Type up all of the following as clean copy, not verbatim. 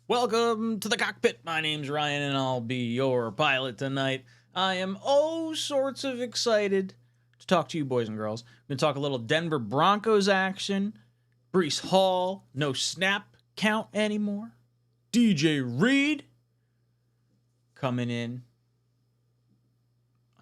Welcome to the cockpit. My name's Ryan, and I'll be your pilot tonight. I am all sorts of excited to talk to you boys and girls. We're going to talk a little Denver Broncos action. Breece Hall, no snap count anymore. DJ Reed coming in.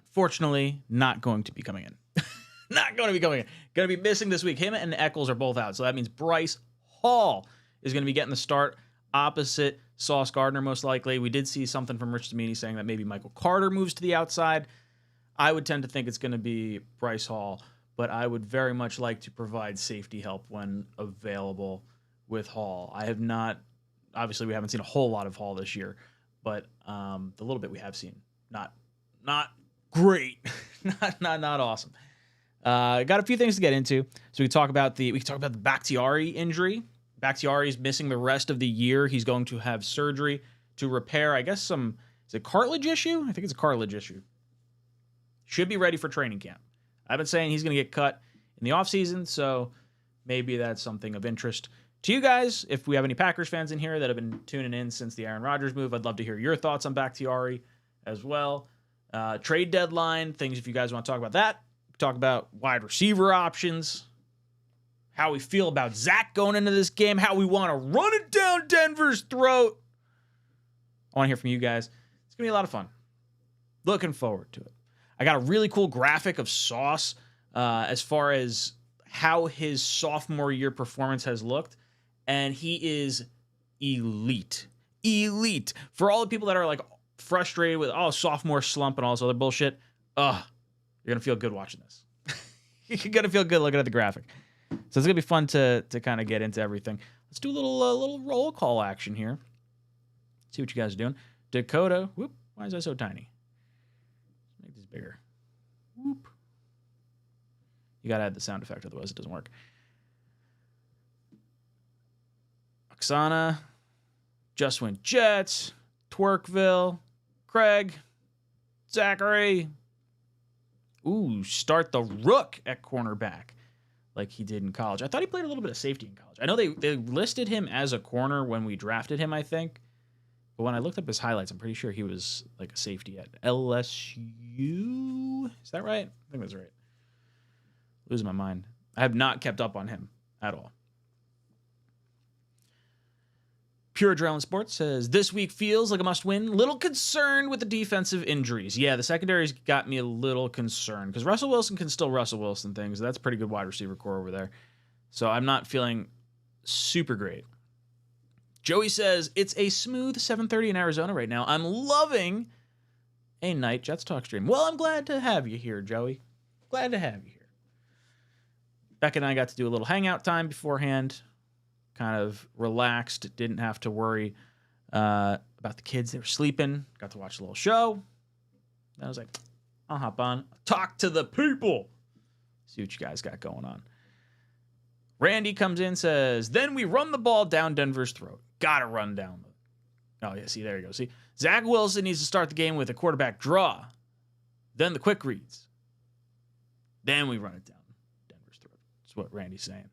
Unfortunately, not going to be coming in. Not going to be coming in. Going to be missing this week. Him and Eccles are both out, so that means Breece Hall is going to be getting the start opposite Sauce Gardner, most likely. We did see something from Rich Damini saying that maybe Michael Carter moves to the outside. I would tend to think it's going to be Breece Hall, but I would very much like to provide safety help when available with Hall. I have not, obviously we haven't seen a whole lot of Hall this year, but the little bit we have seen, not great, not awesome. Got a few things to get into. So we can talk about the Bakhtiari injury. Bakhtiari's missing the rest of the year. He's going to have surgery to repair, I guess, is it cartilage issue? I think it's a cartilage issue. Should be ready for training camp. I've been saying he's going to get cut in the offseason, so maybe that's something of interest to you guys. If we have any Packers fans in here that have been tuning in since the Aaron Rodgers move, I'd love to hear your thoughts on Bakhtiari as well. Trade deadline, things if you guys want to talk about that. Talk about wide receiver options. How we feel about Zach going into this game, how we want to run it down Denver's throat. I want to hear from you guys. It's going to be a lot of fun. Looking forward to it. I got a really cool graphic of Sauce as far as how his sophomore year performance has looked, and he is elite. Elite. For all the people that are like frustrated with, sophomore slump and all this other bullshit, you're going to feel good watching this. You're going to feel good looking at the graphic. So it's going to be fun to kind of get into everything. Let's do a little roll call action here. See what you guys are doing. Dakota. Whoop. Why is that so tiny? Make this bigger. Whoop. You got to add the sound effect, otherwise it doesn't work. Oksana. Just Went Jets. Twerkville. Craig. Zachary. Ooh, start the Rook at cornerback, like he did in college. I thought he played a little bit of safety in college. I know they listed him as a corner when we drafted him, I think. But when I looked up his highlights, I'm pretty sure he was like a safety at LSU. Is that right? I think that's right. Losing my mind. I have not kept up on him at all. Pure Adrenaline Sports says, this week feels like a must-win. Little concerned with the defensive injuries. Yeah, the secondary's got me a little concerned because Russell Wilson can still Russell Wilson things. That's a pretty good wide receiver core over there. So I'm not feeling super great. Joey says, it's a smooth 7:30 in Arizona right now. I'm loving a night Jets talk stream. Well, I'm glad to have you here, Joey. Glad to have you here. Becca and I got to do a little hangout time beforehand. Kind of relaxed, didn't have to worry about the kids. They were sleeping. Got to watch a little show. And I was like, I'll hop on, talk to the people, see what you guys got going on. Randy comes in, says, then we run the ball down Denver's throat. Gotta run down. Oh, yeah, see, there you go. See, Zach Wilson needs to start the game with a quarterback draw. Then the quick reads. Then we run it down Denver's throat. That's what Randy's saying.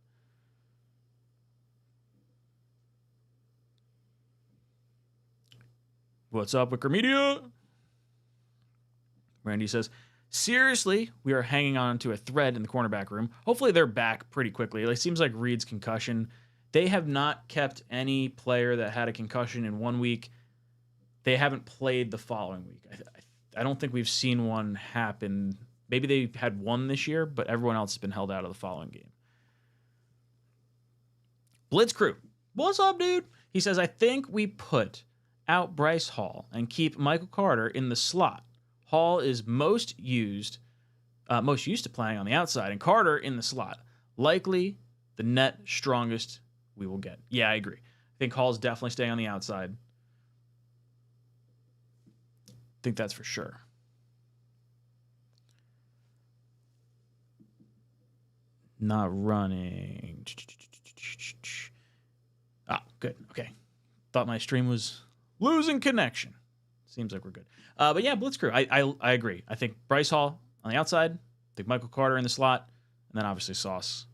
What's up, Wicker Media? Randy says, seriously, we are hanging on to a thread in the cornerback room. Hopefully they're back pretty quickly. It seems like Reed's concussion. They have not kept any player that had a concussion in 1 week. They haven't played the following week. I don't think we've seen one happen. Maybe they had one this year, but everyone else has been held out of the following game. Blitz Crew. What's up, dude? He says, I think we put out Breece Hall and keep Michael Carter in the slot. Hall is most used to playing on the outside, and Carter in the slot. Likely the net strongest we will get. Yeah, I agree. I think Hall's definitely staying on the outside. I think that's for sure. Not running. Ah, good. Okay. Thought my stream was losing connection. Seems like we're good. But yeah, Blitz Crew. I agree. I think Breece Hall on the outside, think Michael Carter in the slot, and then obviously Sauce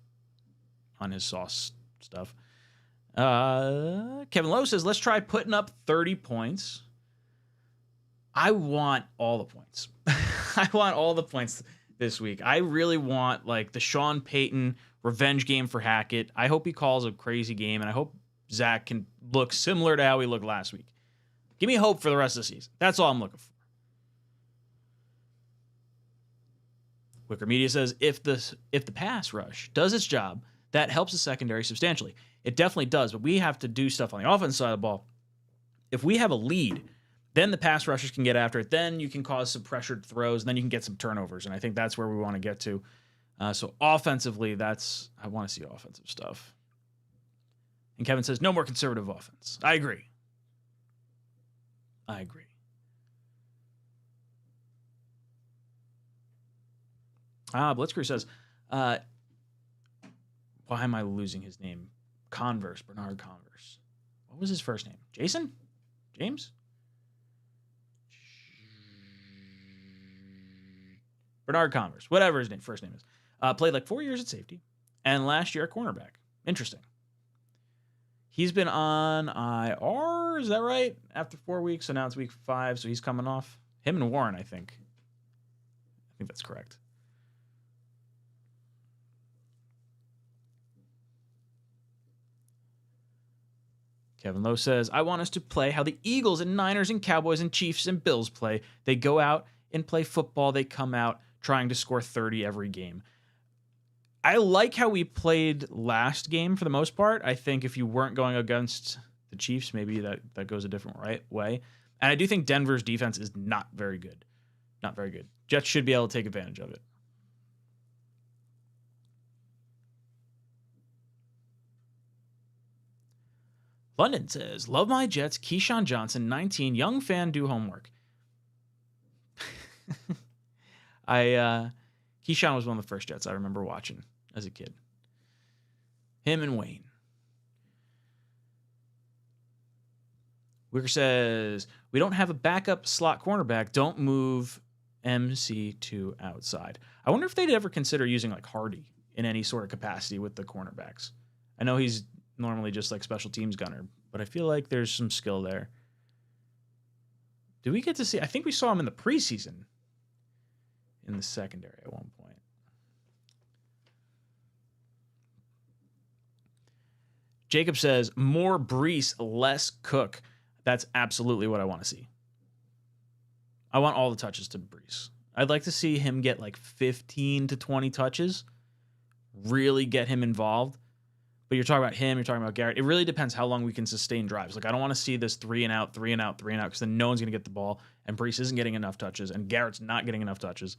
on his Sauce stuff. Kevin Lowe says, let's try putting up 30 points. I want all the points. I want all the points this week. I really want like the Sean Payton revenge game for Hackett. I hope he calls a crazy game, and I hope Zach can look similar to how he looked last week. Give me hope for the rest of the season. That's all I'm looking for. Wicker Media says, if the pass rush does its job, that helps the secondary substantially. It definitely does, but we have to do stuff on the offense side of the ball. If we have a lead, then the pass rushers can get after it. Then you can cause some pressured throws, and then you can get some turnovers, and I think that's where we want to get to. So offensively, I want to see offensive stuff. And Kevin says, no more conservative offense. I agree. Blitzkrieg says, why am I losing his name? Bernard Converse. What was his first name? Jason? James? Bernard Converse, whatever his first name is. Played like 4 years at safety, and last year at cornerback. Interesting. He's been on IR, is that right? After 4 weeks, so now it's week 5, so he's coming off. Him and Warren, I think. I think that's correct. Kevin Lowe says, I want us to play how the Eagles and Niners and Cowboys and Chiefs and Bills play. They go out and play football. They come out trying to score 30 every game. I like how we played last game for the most part. I think if you weren't going against the Chiefs, maybe that goes a different way. And I do think Denver's defense is not very good. Not very good. Jets should be able to take advantage of it. London says, love my Jets, Keyshawn Johnson, 19, young fan, do homework. Keyshawn was one of the first Jets I remember watching as a kid. Him and Wayne. Wicker says, we don't have a backup slot cornerback. Don't move MC to outside. I wonder if they'd ever consider using like Hardy in any sort of capacity with the cornerbacks. I know he's normally just like special teams gunner, but I feel like there's some skill there. Do we get to see? I think we saw him in the preseason in the secondary at one point. Jacob says, more Brees, less Cook. That's absolutely what I want to see. I want all the touches to Brees. I'd like to see him get like 15 to 20 touches, really get him involved. But you're talking about him, you're talking about Garrett. It really depends how long we can sustain drives. Like, I don't want to see this 3 and out, because then no one's going to get the ball, and Brees isn't getting enough touches, and Garrett's not getting enough touches.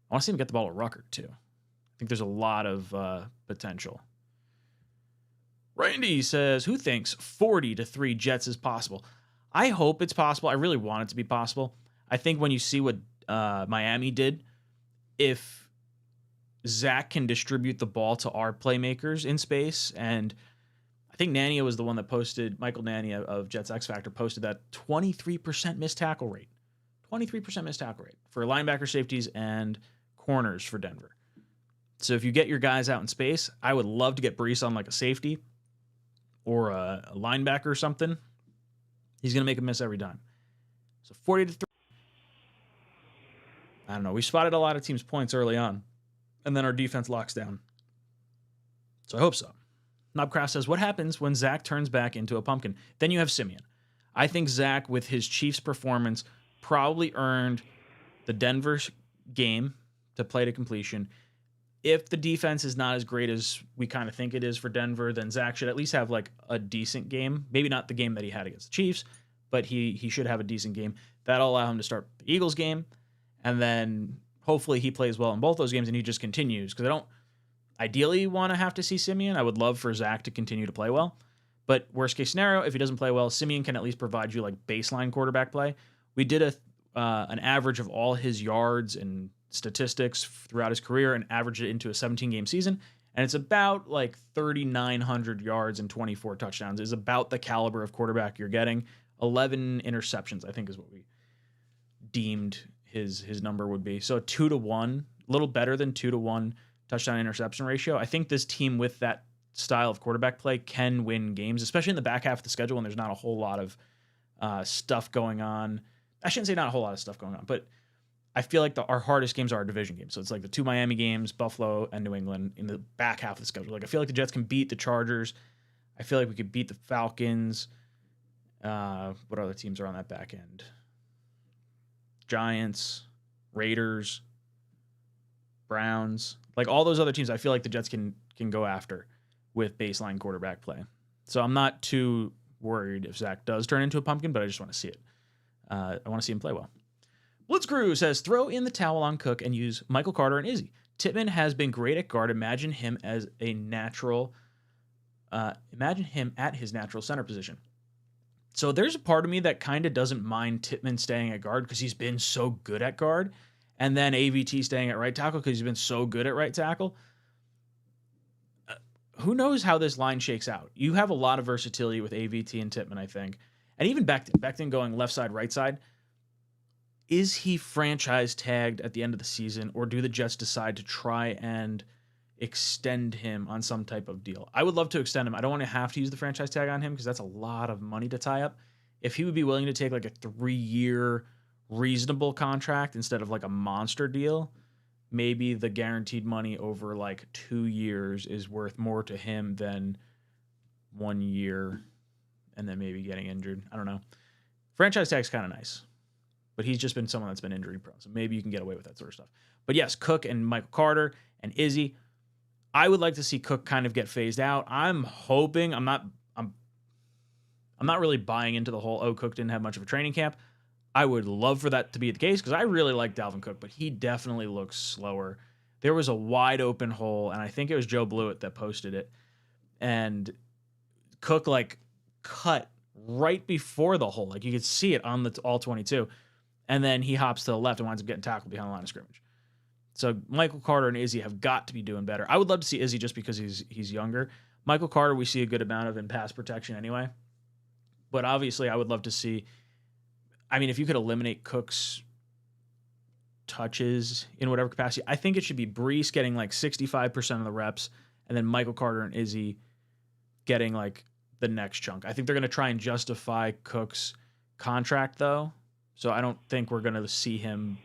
I want to see him get the ball to Ruckert, too. I think there's a lot of potential. Randy says, who thinks 40-3 Jets is possible? I hope it's possible. I really want it to be possible. I think when you see what Miami did, if Zach can distribute the ball to our playmakers in space, and I think Nania was the one that posted, Michael Nania of Jets X Factor posted that 23% missed tackle rate. 23% missed tackle rate for linebacker, safeties, and corners for Denver. So if you get your guys out in space, I would love to get Brees on like a safety or a linebacker or something. He's going to make a miss every time. So 40-3. I don't know. We spotted a lot of teams' points early on, and then our defense locks down. So I hope so. Knobcraft says, what happens when Zach turns back into a pumpkin? Then you have Simeon. I think Zach, with his Chiefs performance, probably earned the Denver game to play to completion. If the defense is not as great as we kind of think it is for Denver, then Zach should at least have like a decent game. Maybe not the game that he had against the Chiefs, but he should have a decent game. That'll allow him to start the Eagles game, and then hopefully he plays well in both those games and he just continues, because I don't ideally want to have to see Simeon. I would love for Zach to continue to play well. But worst case scenario, if he doesn't play well, Simeon can at least provide you like baseline quarterback play. We did an average of all his yards and statistics throughout his career and averaged it into a 17-game season. And it's about like 3,900 yards and 24 touchdowns is about the caliber of quarterback you're getting. 11 interceptions, I think, is what we deemed his number would be. So 2-1 a little better than 2-to-1 touchdown interception ratio. I think this team with that style of quarterback play can win games, especially in the back half of the schedule when there's not a whole lot of stuff going on. I shouldn't say not a whole lot of stuff going on, but I feel like our hardest games are our division games. So it's like the 2 Miami games, Buffalo and New England in the back half of the schedule. Like I feel like the Jets can beat the Chargers. I feel like we could beat the Falcons. What other teams are on that back end? Giants, Raiders, Browns. Like all those other teams, I feel like the Jets can go after with baseline quarterback play. So I'm not too worried if Zach does turn into a pumpkin, but I just want to see it. I want to see him play well. Blitzcrew says, throw in the towel on Cook and use Michael Carter and Izzy. Tippmann has been great at guard. Imagine him as a natural. Imagine him at his natural center position. So there's a part of me that kind of doesn't mind Tippmann staying at guard because he's been so good at guard, and then AVT staying at right tackle because he's been so good at right tackle. Who knows how this line shakes out? You have a lot of versatility with AVT and Tippmann, I think. And even Becton going left side, right side. Is he franchise tagged at the end of the season, or do the Jets decide to try and extend him on some type of deal? I would love to extend him. I don't want to have to use the franchise tag on him because that's a lot of money to tie up. If he would be willing to take like a 3-year reasonable contract instead of like a monster deal, maybe the guaranteed money over like 2 years is worth more to him than 1 year and then maybe getting injured. I don't know. Franchise tag's kind of nice, but he's just been someone that's been injury prone. So maybe you can get away with that sort of stuff. But yes, Cook and Michael Carter and Izzy. I would like to see Cook kind of get phased out. I'm hoping I'm not really buying into the whole, Cook didn't have much of a training camp. I would love for that to be the case because I really like Dalvin Cook, but he definitely looks slower. There was a wide open hole, and I think it was Joe Blewett that posted it. And Cook like cut right before the hole. Like you could see it on the all 22. And then he hops to the left and winds up getting tackled behind the line of scrimmage. So Michael Carter and Izzy have got to be doing better. I would love to see Izzy just because he's younger. Michael Carter, we see a good amount of in pass protection anyway. But obviously, I would love to see. I mean, if you could eliminate Cook's touches in whatever capacity, I think it should be Breece getting like 65% of the reps, and then Michael Carter and Izzy getting like the next chunk. I think they're going to try and justify Cook's contract, though. So I don't think we're going to see him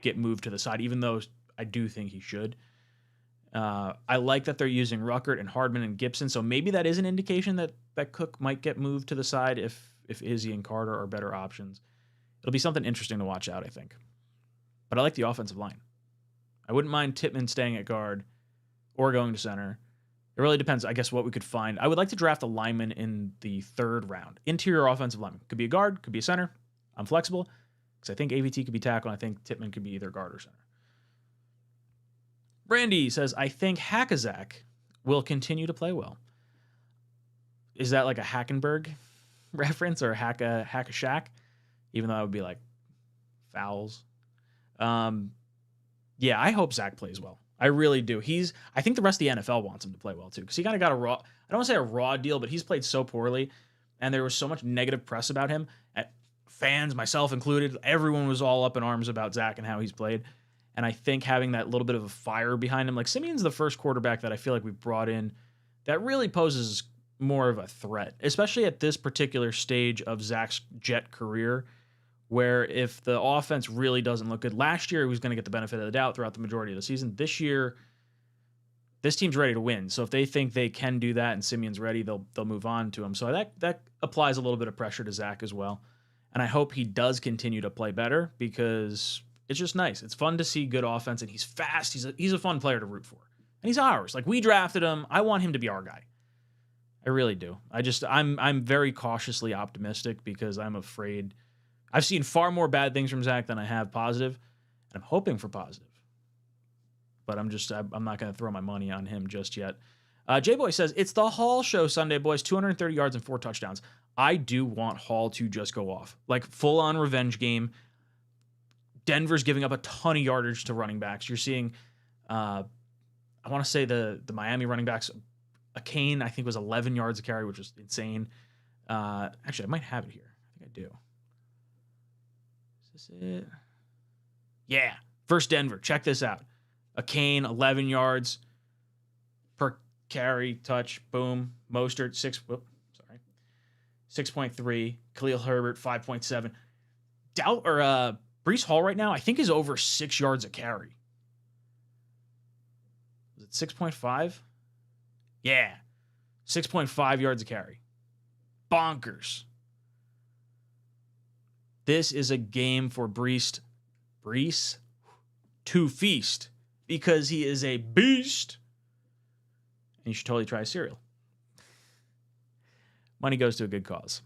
get moved to the side, even though I do think he should. I like that they're using Ruckert and Hardman and Gibson, so maybe that is an indication that Cook might get moved to the side if Izzy and Carter are better options. It'll be something interesting to watch out, I think. But I like the offensive line. I wouldn't mind Tippmann staying at guard or going to center. It really depends, I guess, what we could find. I would like to draft a lineman in the 3rd round. Interior offensive lineman. Could be a guard, could be a center. I'm flexible because I think AVT could be tackle, and I think Tippmann could be either guard or center. Brandy says, I think Hackazak will continue to play well. Is that like a Hackenberg reference or Hack-a-Shack? Even though that would be like fouls. Yeah, I hope Zach plays well. I really do. I think the rest of the NFL wants him to play well too, because he kind of got I don't want to say a raw deal, but he's played so poorly, and there was so much negative press about him. Fans, myself included, everyone was all up in arms about Zach and how he's played. And I think having that little bit of a fire behind him, like Simeon's the first quarterback that I feel like we've brought in that really poses more of a threat, especially at this particular stage of Zach's Jet career, where if the offense really doesn't look good, last year he was going to get the benefit of the doubt throughout the majority of the season. This year, this team's ready to win. So if they think they can do that and Simeon's ready, they'll move on to him. So that applies a little bit of pressure to Zach as well. And I hope he does continue to play better because it's just nice. It's fun to see good offense, and he's fast. He's a fun player to root for. And he's ours. Like, we drafted him. I want him to be our guy. I really do. I'm very cautiously optimistic because I'm afraid. I've seen far more bad things from Zach than I have positive, and I'm hoping for positive. But I'm not going to throw my money on him just yet. J-Boy says, it's the Hall show Sunday, boys. 230 yards and 4 touchdowns. I do want Hall to just go off. Like, full-on revenge game. Denver's giving up a ton of yardage to running backs. You're seeing, I want to say the Miami running backs, a Kane, I think, was 11 yards a carry, which was insane. Actually, I might have it here. I think I do. Is this it? Yeah. Versus Denver. Check this out. A Kane, 11 yards per carry, touch, boom. Mostert, 6.3. Khalil Herbert, 5.7. Breece Hall right now, I think, is over 6 yards a carry. Was it 6.5? Yeah. 6.5 yards a carry. Bonkers. This is a game for Breece to feast because he is a beast. And you should totally try cereal. Money goes to a good cause.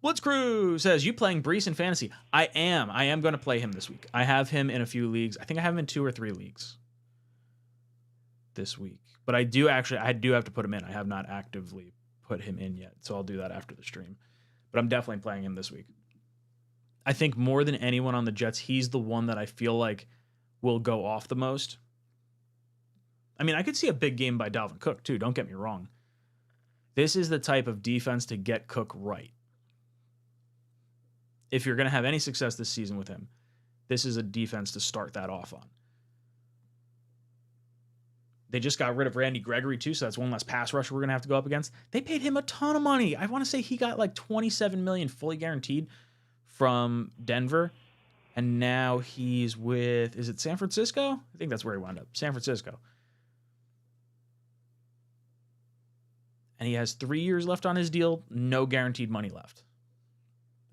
Blitzcrew says, you playing Breece in fantasy? I am. I am going to play him this week. I have him in a few leagues. I think I have him in 2 or 3 leagues this week. But I do have to put him in. I have not actively put him in yet, so I'll do that after the stream. But I'm definitely playing him this week. I think more than anyone on the Jets, he's the one that I feel like will go off the most. I mean, I could see a big game by Dalvin Cook, too. Don't get me wrong. This is the type of defense to get Cook right. If you're going to have any success this season with him, this is a defense to start that off on. They just got rid of Randy Gregory, too, so that's one less pass rusher we're going to have to go up against. They paid him a ton of money. I want to say he got like $27 million fully guaranteed from Denver, and now he's with, is it San Francisco? I think that's where he wound up, San Francisco. And he has 3 years left on his deal, no guaranteed money left.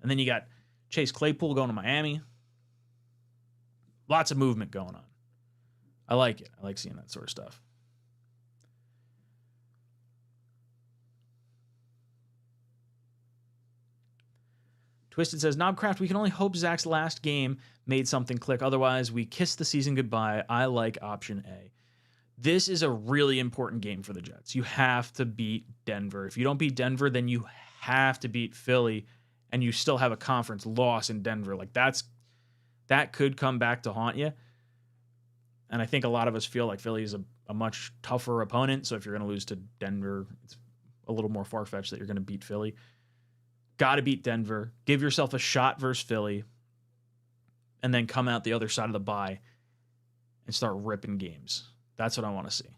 And then you got Chase Claypool going to Miami. Lots of movement going on. I like it. I like seeing that sort of stuff. Twisted says, Knobcraft, we can only hope Zach's last game made something click. Otherwise, we kiss the season goodbye. I like option A. This is a really important game for the Jets. You have to beat Denver. If you don't beat Denver, then you have to beat Philly, and you still have a conference loss in Denver. Like that could come back to haunt you. And I think a lot of us feel like Philly is a much tougher opponent. So if you're going to lose to Denver, it's a little more far-fetched that you're going to beat Philly. Got to beat Denver. Give yourself a shot versus Philly. And then come out the other side of the bye and start ripping games. That's what I want to see.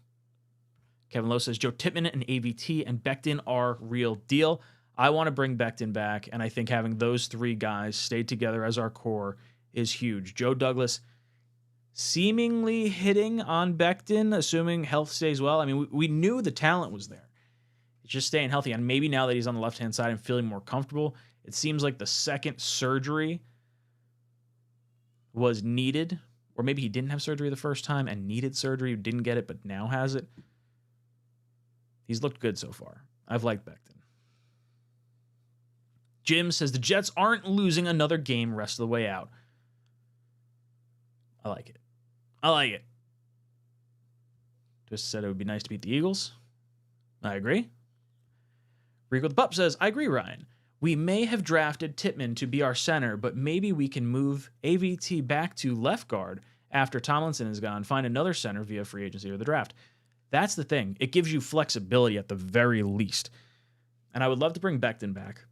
Kevin Lowe says, Joe Tippmann and AVT and Becton are real deal. I want to bring Becton back, and I think having those 3 guys stay together as our core is huge. Joe Douglas seemingly hitting on Becton, assuming health stays well. I mean, we knew the talent was there. It's just staying healthy, and maybe now that he's on the left-hand side and feeling more comfortable, it seems like the second surgery was needed, or maybe he didn't have surgery the first time and needed surgery, didn't get it, but now has it. He's looked good so far. I've liked Becton. Jim says the Jets aren't losing another game rest of the way out. I like it. I like it. Just said it would be nice to beat the Eagles. I agree. Rico the Pup says, I agree, Ryan. We may have drafted Tippmann to be our center, but maybe we can move AVT back to left guard after Tomlinson is gone, find another center via free agency or the draft. That's the thing. It gives you flexibility at the very least. And I would love to bring Becton back.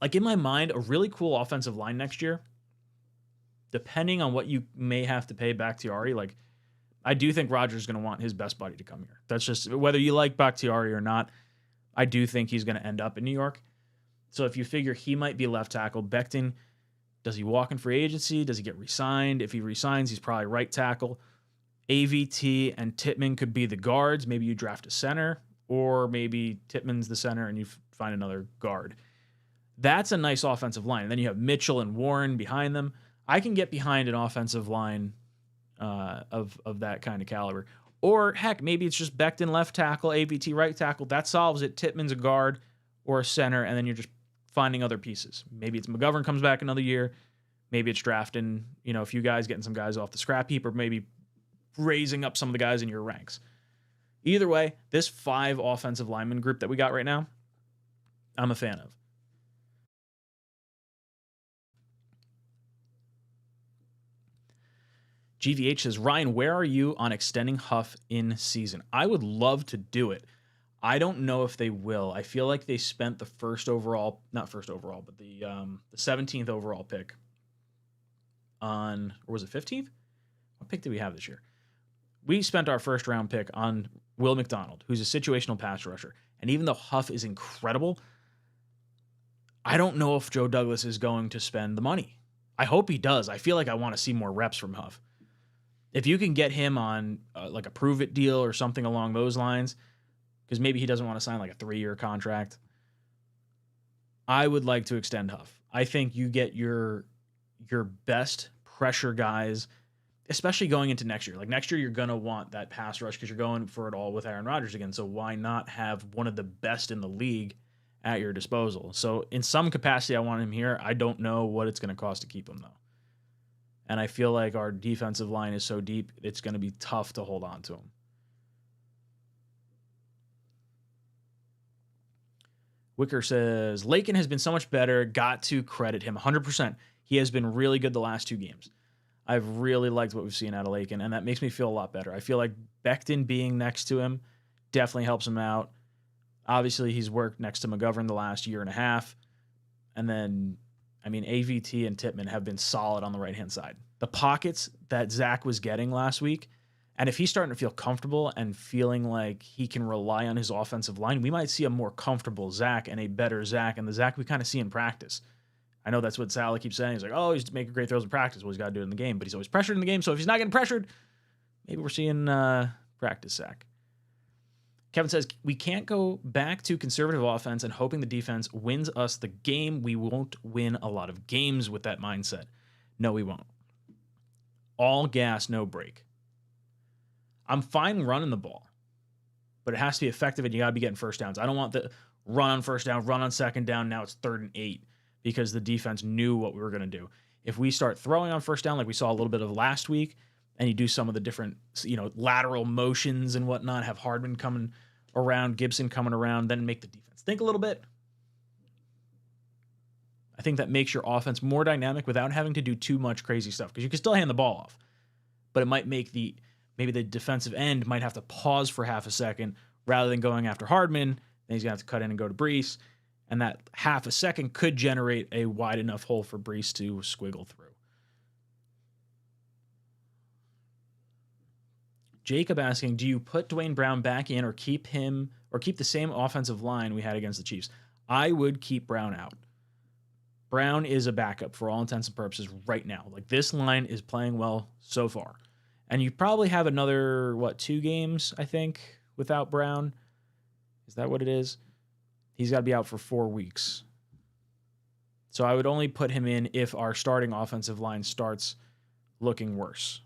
Like, in my mind, a really cool offensive line next year, depending on what you may have to pay Bakhtiari, like, I do think Rodgers is going to want his best buddy to come here. That's just, whether you like Bakhtiari or not, I do think he's going to end up in New York. So if you figure he might be left tackle, Becton, does he walk in free agency? Does he get re-signed? If he re-signs, he's probably right tackle. AVT and Tippmann could be the guards. Maybe you draft a center, or maybe Tippmann's the center and you find another guard. That's a nice offensive line. And then you have Mitchell and Warren behind them. I can get behind an offensive line of that kind of caliber. Or, heck, maybe it's just Becton left tackle, AVT right tackle. That solves it. Tippmann's a guard or a center, and then you're just finding other pieces. Maybe it's McGovern comes back another year. Maybe it's drafting, a few guys, getting some guys off the scrap heap, or maybe raising up some of the guys in your ranks. Either way, this 5 offensive lineman group that we got right now, I'm a fan of. GVH says, Ryan, where are you on extending Huff in season? I would love to do it. I don't know if they will. I feel like they spent the not first overall, but the 17th overall pick on, or was it 15th? What pick did we have this year? We spent our first round pick on Will McDonald, who's a situational pass rusher. And even though Huff is incredible, I don't know if Joe Douglas is going to spend the money. I hope he does. I feel like I want to see more reps from Huff. If you can get him on like a prove it deal or something along those lines, because maybe he doesn't want to sign like a 3-year contract, I would like to extend Huff. I think you get your best pressure guys, especially going into next year. Like next year, you're going to want that pass rush because you're going for it all with Aaron Rodgers again. So why not have one of the best in the league at your disposal? So in some capacity, I want him here. I don't know what it's going to cost to keep him, though. And I feel like our defensive line is so deep, it's going to be tough to hold on to him. Wicker says, Lakin has been so much better. Got to credit him 100%. He has been really good the last 2 games. I've really liked what we've seen out of Lakin, and that makes me feel a lot better. I feel like Becton being next to him definitely helps him out. Obviously, he's worked next to McGovern the last year and a half. And then, I mean, AVT and Tippmann have been solid on the right-hand side. The pockets that Zach was getting last week, and if he's starting to feel comfortable and feeling like he can rely on his offensive line, we might see a more comfortable Zach and a better Zach, and the Zach we kind of see in practice. I know that's what Sally keeps saying. He's like, oh, he's making great throws in practice. Well, he's got to do it in the game, but he's always pressured in the game. So if he's not getting pressured, maybe we're seeing practice Zach. Kevin says, we can't go back to conservative offense and hoping the defense wins us the game. We won't win a lot of games with that mindset. No, we won't. All gas, no break. I'm fine running the ball, but it has to be effective, and you got to be getting first downs. I don't want the run on first down, run on second down. Now it's 3rd and 8 because the defense knew what we were going to do. If we start throwing on first down like we saw a little bit of last week, and you do some of the different, lateral motions and whatnot, have Hardman coming around, Gibson coming around, then make the defense think a little bit. I think that makes your offense more dynamic without having to do too much crazy stuff, because you can still hand the ball off, but it might make maybe the defensive end might have to pause for half a second rather than going after Hardman. Then he's going to have to cut in and go to Brees, and that half a second could generate a wide enough hole for Brees to squiggle through. Jacob asking, do you put Dwayne Brown back in or keep the same offensive line we had against the Chiefs? I would keep Brown out. Brown is a backup for all intents and purposes right now. Like, this line is playing well so far. And you probably have another, 2 games, I think, without Brown. Is that what it is? He's got to be out for 4 weeks. So I would only put him in if our starting offensive line starts looking worse.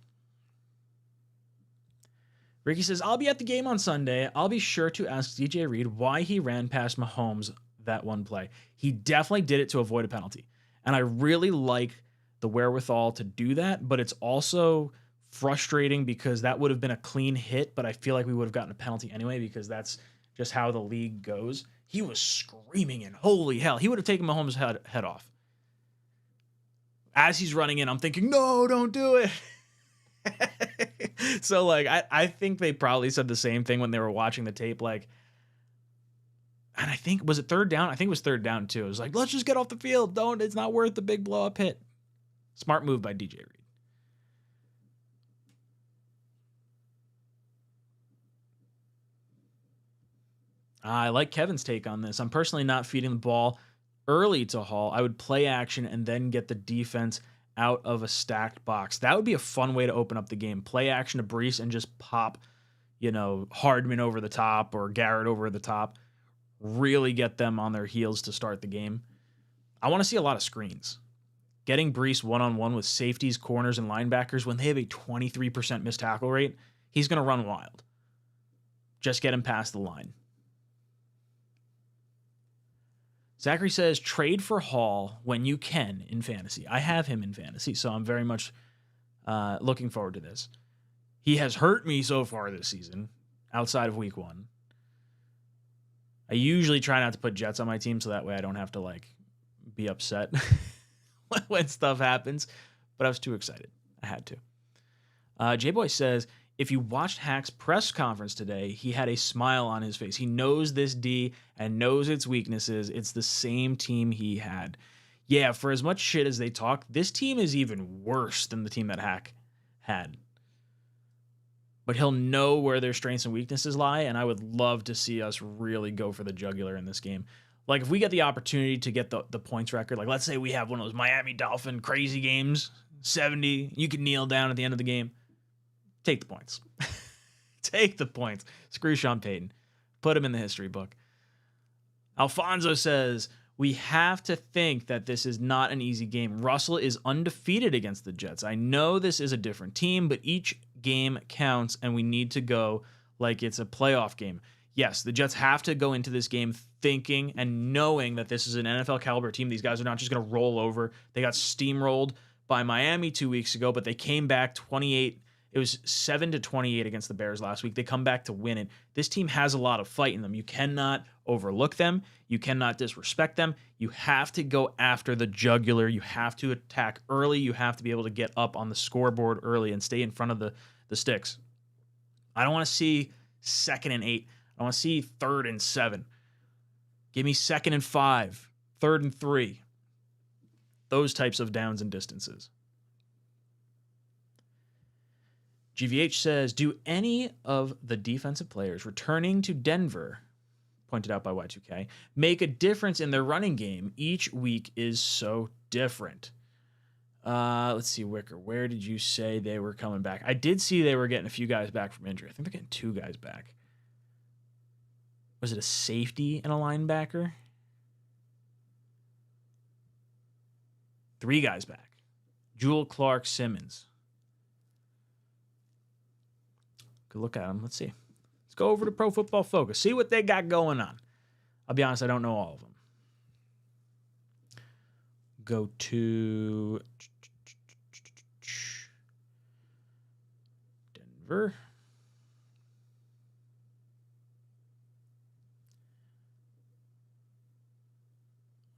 Ricky says, I'll be at the game on Sunday. I'll be sure to ask DJ Reed why he ran past Mahomes that one play. He definitely did it to avoid a penalty. And I really like the wherewithal to do that, but it's also frustrating because that would have been a clean hit, but I feel like we would have gotten a penalty anyway because that's just how the league goes. He was screaming in, holy hell. He would have taken Mahomes' head off. As he's running in, I'm thinking, no, don't do it. So, I think they probably said the same thing when they were watching the tape, and I think, was it 3rd down? I think it was 3rd down, too. It was like, let's just get off the field. It's not worth the big blow-up hit. Smart move by DJ Reed. I like Kevin's take on this. I'm personally not feeding the ball early to Hall. I would play action and then get the defense out of a stacked box. That would be a fun way to open up the game. Play action to Brees and just pop, Hardman over the top or Garrett over the top. Really get them on their heels to start the game. I want to see a lot of screens. Getting Brees one-on-one with safeties, corners, and linebackers when they have a 23% missed tackle rate, he's going to run wild. Just get him past the line. Zachary says, trade for Hall when you can in fantasy. I have him in fantasy, so I'm very much looking forward to this. He has hurt me so far this season, outside of week 1. I usually try not to put Jets on my team, so that way I don't have to, be upset when stuff happens. But I was too excited. I had to. J-Boy says, if you watched Hack's press conference today, he had a smile on his face. He knows this D and knows its weaknesses. It's the same team he had. Yeah, for as much shit as they talk, this team is even worse than the team that Hack had. but he'll know where their strengths and weaknesses lie, and I would love to see us really go for the jugular in this game. Like, if we get the opportunity to get the points record, like let's say we have one of those Miami Dolphin crazy games, 70, you can kneel down at the end of the game, take the points. Take the points. Screw Sean Payton. Put him in the history book. Alfonso says, we have to think that this is not an easy game. Russell is undefeated against the Jets. I know this is a different team, but each game counts, and we need to go like it's a playoff game. Yes, the Jets have to go into this game thinking and knowing that this is an NFL caliber team. These guys are not just going to roll over. They got steamrolled by Miami 2 weeks ago, but they came back 28. It was 7-28 against the Bears last week. They come back to win it. This team has a lot of fight in them. You cannot overlook them. You cannot disrespect them. You have to go after the jugular. You have to attack early. You have to be able to get up on the scoreboard early and stay in front of the sticks. I don't want to see 2nd and 8. I want to see 3rd and 7. Give me 2nd and 5, 3rd and 3. Those types of downs and distances. GVH says, do any of the defensive players returning to Denver, pointed out by Y2K, make a difference in their running game? Each week is so different. Let's see, Wicker, where did you say they were coming back? I did see they were getting a few guys back from injury. I think they're getting 2 guys back. Was it a safety and a linebacker? 3 guys back. Jewel, Clark, Simmons. Good look at them. Let's see. Let's go over to Pro Football Focus. See what they got going on. I'll be honest, I don't know all of them. Go to Denver.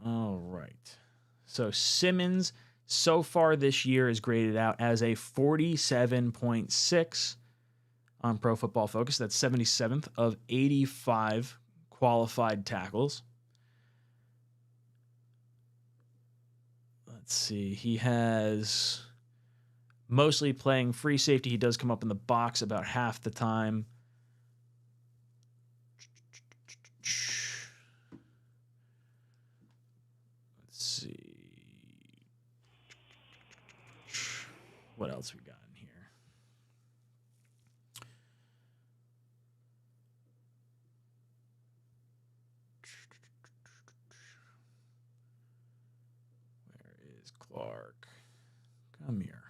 All right. So Simmons so far this year is graded out as a 47.6 on Pro Football Focus. That's 77th of 85 qualified tackles. Let's see. He has mostly playing free safety. He does come up in the box about half the time. Let's see. What else we got in here? Where is Clark? Come here.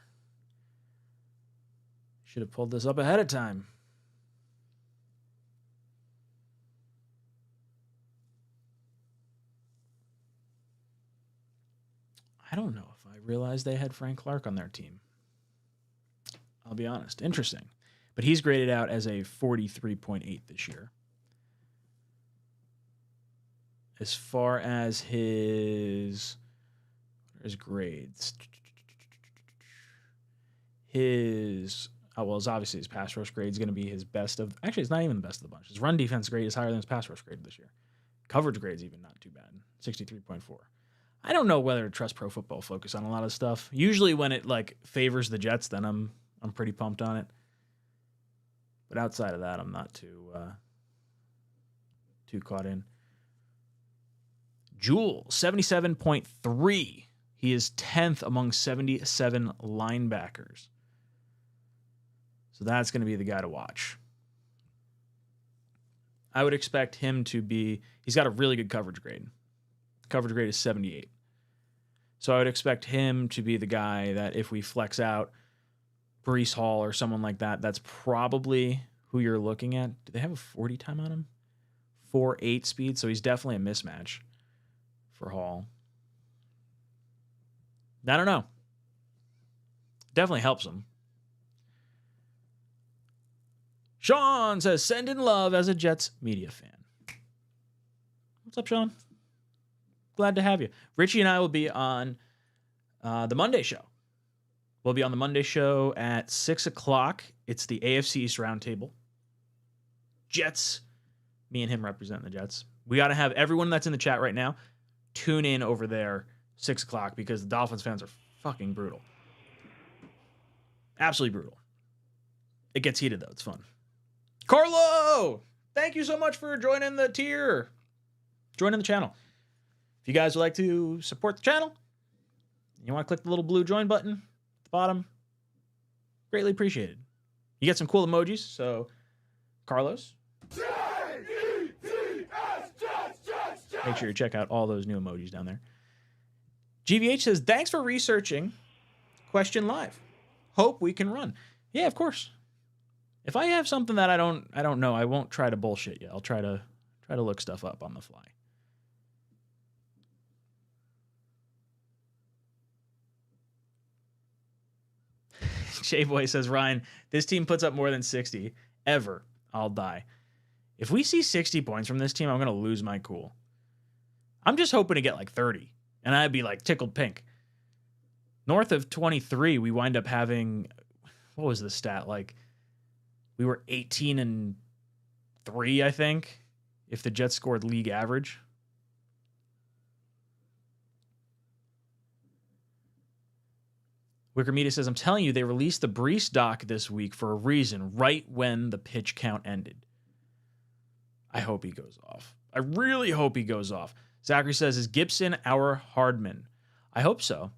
Should have pulled this up ahead of time. I don't know if I realized they had Frank Clark on their team. I'll be honest. Interesting. But he's graded out as a 43.8 this year. As far as his grades. Obviously his pass rush grade is going to be his best of. Actually, it's not even the best of the bunch. His run defense grade is higher than his pass rush grade this year. Coverage grade's even not too bad. 63.4. I don't know whether to trust Pro Football Focus on a lot of stuff. Usually when it like favors the Jets, then I'm pretty pumped on it. But outside of that, I'm not too caught in. Jewel, 77.3. He is 10th among 77 linebackers. So that's going to be the guy to watch. I would expect him to be, he's got a really good coverage grade. Coverage grade is 78. So I would expect him to be the guy that if we flex out Breece Hall or someone like that, that's probably who you're looking at. Do they have a 40 time on him? 4.8 speed, so he's definitely a mismatch for Hall. I don't know. Definitely helps him. Sean says, send in love as a Jets media fan. What's up, Sean? Glad to have you. Richie and I will be on the Monday show. We'll be on the Monday show at 6 o'clock. It's the AFC East Roundtable. Jets. Me and him representing the Jets. We got to have everyone that's in the chat right now tune in over there 6 o'clock because the Dolphins fans are fucking brutal. Absolutely brutal. It gets heated, though. It's fun. Carlo! Thank you so much for joining the tier. Joining the channel. If you guys would like to support the channel, you want to click the little blue join button at the bottom, greatly appreciated. You get some cool emojis, so Carlos. Make sure you check out all those new emojis down there. GVH says, thanks for researching Question Live. Hope we can run. Yeah, of course. If I have something that I don't know, I won't try to bullshit you. I'll try to look stuff up on the fly. J-Boy says, Ryan, this team puts up more than 60. Ever. I'll die. If we see 60 points from this team, I'm going to lose my cool. I'm just hoping to get like 30. And I'd be like tickled pink. North of 23, we wind up having... What was the stat? Like, we were 18-3, I think, if the Jets scored league average. Wicker Media says, I'm telling you, they released the Brees doc this week for a reason, right when the pitch count ended. I hope he goes off. I really hope he goes off. Zachary says, is Gibson our Hardman? I hope so.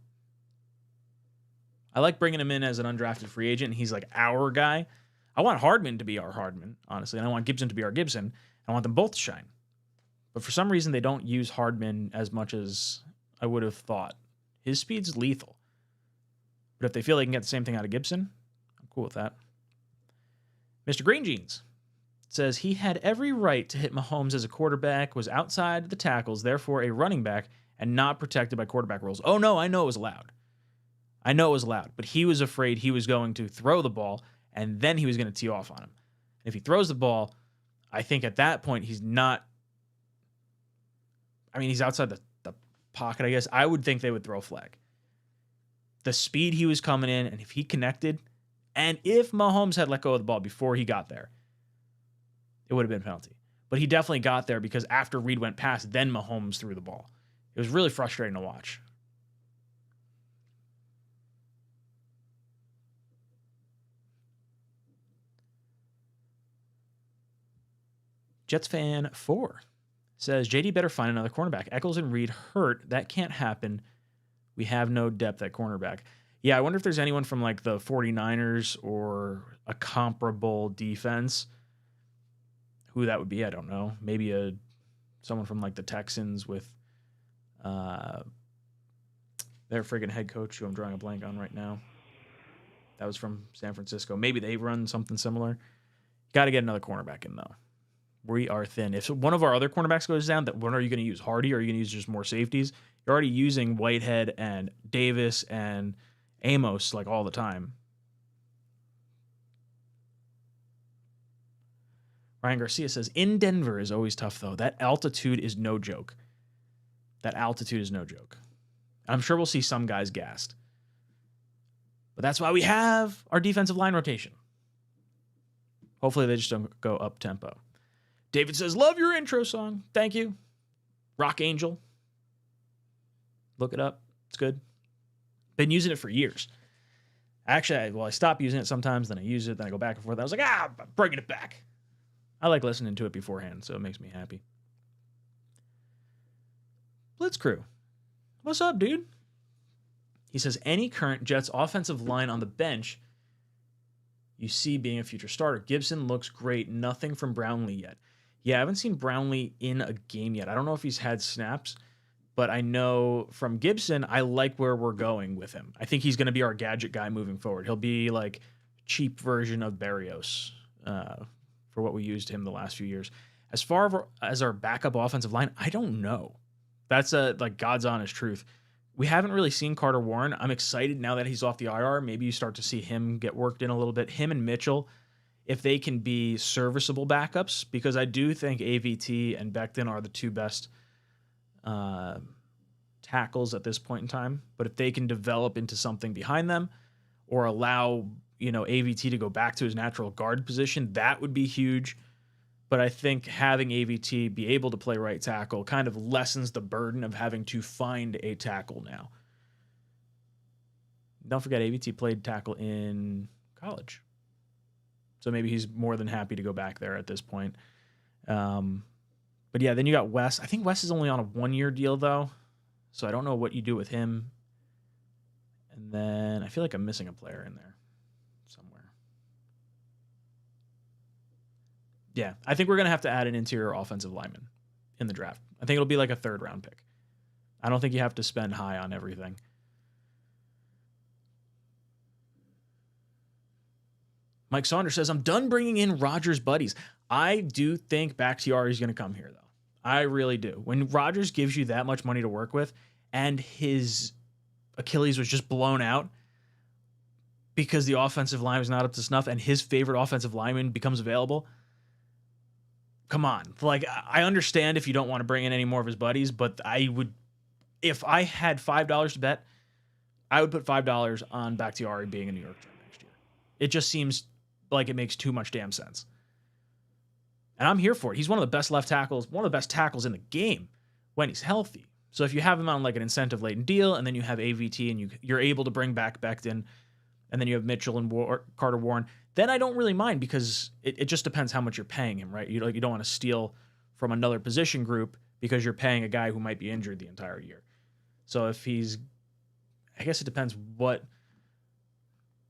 I like bringing him in as an undrafted free agent. And he's like our guy. I want Hardman to be our Hardman, honestly. And I want Gibson to be our Gibson. I want them both to shine. But for some reason, they don't use Hardman as much as I would have thought. His speed's lethal. But if they feel they can get the same thing out of Gibson, I'm cool with that. Mr. Green Jeans says he had every right to hit Mahomes as a quarterback, was outside the tackles, therefore a running back, and not protected by quarterback rules. Oh, no, I know it was allowed. I know it was allowed, but he was afraid he was going to throw the ball, and then he was going to tee off on him. And if he throws the ball, I think at that point he's not... I mean, he's outside the pocket, I guess. I would think they would throw a flag. The speed he was coming in, and if he connected, and if Mahomes had let go of the ball before he got there, it would have been a penalty. But he definitely got there because after Reed went past, then Mahomes threw the ball. It was really frustrating to watch. Jets fan 4 says, JD better find another cornerback. Eccles and Reed hurt. That can't happen. We have no depth at cornerback. Yeah, I wonder if there's anyone from like the 49ers or a comparable defense. Who that would be, I don't know. Maybe someone from like the Texans with their friggin' head coach, who I'm drawing a blank on right now. That was from San Francisco. Maybe they run something similar. Got to get another cornerback in, though. We are thin. If one of our other cornerbacks goes down, what are you going to use? Hardy, or are you going to use just more safeties? You're already using Whitehead and Davis and Amos like all the time. Ryan Garcia says, in Denver is always tough, though. That altitude is no joke. I'm sure we'll see some guys gassed. But that's why we have our defensive line rotation. Hopefully they just don't go up tempo. David says, love your intro song. Thank you. Rock Angel. Look it up. It's good. Been using it for years. Actually, I stopped using it sometimes, then I use it, then I go back and forth. I was like, I'm bringing it back. I like listening to it beforehand, so it makes me happy. Blitz Crew. What's up, dude? He says, any current Jets offensive line on the bench you see being a future starter? Gibson looks great. Nothing from Brownlee yet. Yeah, I haven't seen Brownlee in a game yet. I don't know if he's had snaps, but I know from Gibson, I like where we're going with him. I think he's going to be our gadget guy moving forward. He'll be like cheap version of Berrios for what we used him the last few years. As far as our backup offensive line, I don't know. That's like God's honest truth. We haven't really seen Carter Warren. I'm excited now that he's off the IR. Maybe you start to see him get worked in a little bit. Him and Mitchell, if they can be serviceable backups, because I do think AVT and Becton are the two best tackles at this point in time. But if they can develop into something behind them or allow, AVT to go back to his natural guard position, that would be huge. But I think having AVT be able to play right tackle kind of lessens the burden of having to find a tackle now. Don't forget, AVT played tackle in college. So maybe he's more than happy to go back there at this point. But yeah, then you got Wes. I think Wes is only on a 1-year deal, though. So I don't know what you do with him. And then I feel like I'm missing a player in there somewhere. Yeah, I think we're going to have to add an interior offensive lineman in the draft. I think it'll be like a 3rd-round pick. I don't think you have to spend high on everything. Mike Saunders says, I'm done bringing in Rodgers' buddies. I do think Bakhtiari is going to come here, though. I really do. When Rodgers gives you that much money to work with and his Achilles was just blown out because the offensive line was not up to snuff and his favorite offensive lineman becomes available, come on. Like, I understand if you don't want to bring in any more of his buddies, but I would, if I had $5 to bet, I would put $5 on Bakhtiari being a New York Jet next year. It just seems like it makes too much damn sense. And I'm here for it. He's one of the best left tackles, one of the best tackles in the game when he's healthy. So if you have him on like an incentive-laden deal, and then you have AVT, and you're able to bring back Becton, and then you have Mitchell and Carter Warren, then I don't really mind because it just depends how much you're paying him, right? You don't want to steal from another position group because you're paying a guy who might be injured the entire year. So if he's, I guess it depends what,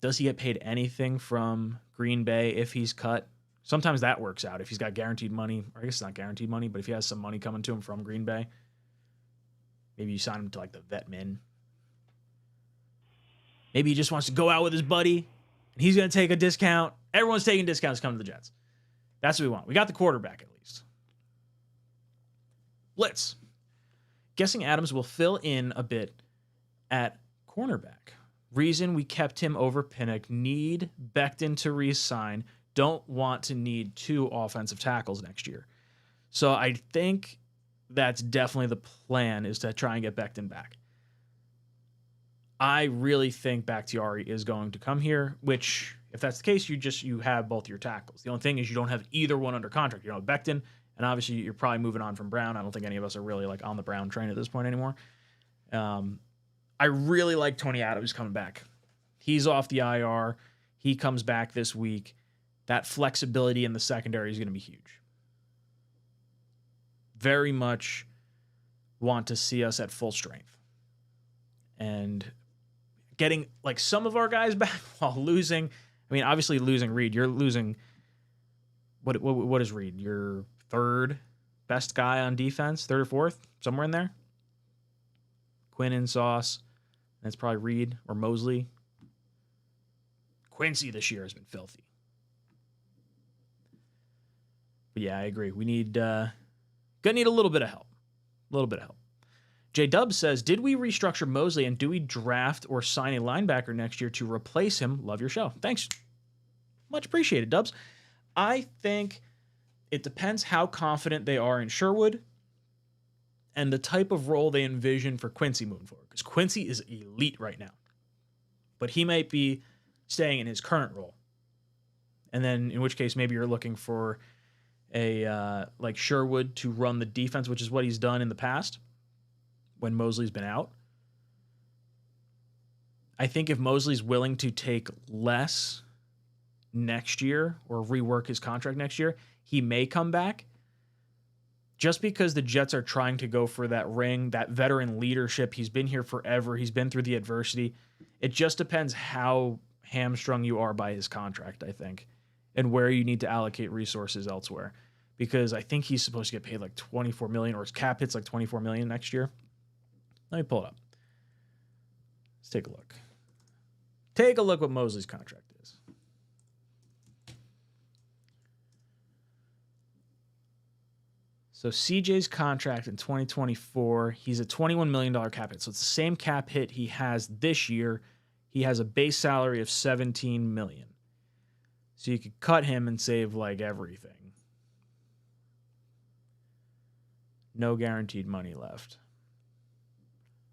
does he get paid anything from Green Bay if he's cut? Sometimes that works out. If he's got guaranteed money, or I guess it's not guaranteed money, but if he has some money coming to him from Green Bay, maybe you sign him to like the vet min. Maybe he just wants to go out with his buddy and he's going to take a discount. Everyone's taking discounts coming to the Jets. That's what we want. We got the quarterback at least. Blitz. Guessing Adams will fill in a bit at cornerback. Reason we kept him over Pinnock. Need Becton to re-sign. Don't want to need 2 offensive tackles next year. So I think that's definitely the plan, is to try and get Becton back. I really think Bakhtiari is going to come here, which, if that's the case, you have both your tackles. The only thing is you don't have either one under contract. You don't have Becton, and obviously you're probably moving on from Brown. I don't think any of us are really like on the Brown train at this point anymore. I really like Tony Adams coming back. He's off the IR. He comes back this week. That flexibility in the secondary is going to be huge. Very much want to see us at full strength. And getting like some of our guys back while losing. I mean, obviously losing Reed. You're losing, what is Reed? Your 3rd best guy on defense? 3rd or 4th? Somewhere in there? Quinn and Sauce. That's probably Reed or Mosley. Quincy this year has been filthy. But yeah, I agree. We gonna need a little bit of help. A little bit of help. J Dub says, did we restructure Mosley and do we draft or sign a linebacker next year to replace him? Love your show. Thanks. Much appreciated, Dubs. I think it depends how confident they are in Sherwood and the type of role they envision for Quincy moving forward. Because Quincy is elite right now. But he might be staying in his current role. And then in which case maybe you're looking for a like Sherwood to run the defense, which is what he's done in the past when Mosley's been out. I think if Mosley's willing to take less next year or rework his contract next year, he may come back. Just because the Jets are trying to go for that ring, that veteran leadership. He's been here forever. He's been through the adversity. It just depends how hamstrung you are by his contract, I think, and where you need to allocate resources elsewhere. Because I think he's supposed to get paid like $24 million, or his cap hits like $24 million next year. Let me pull it up. Let's take a look. Take a look what Mosley's contract is. So CJ's contract in 2024, he's a $21 million cap hit. So it's the same cap hit he has this year. He has a base salary of $17 million. So you could cut him and save like everything. No guaranteed money left.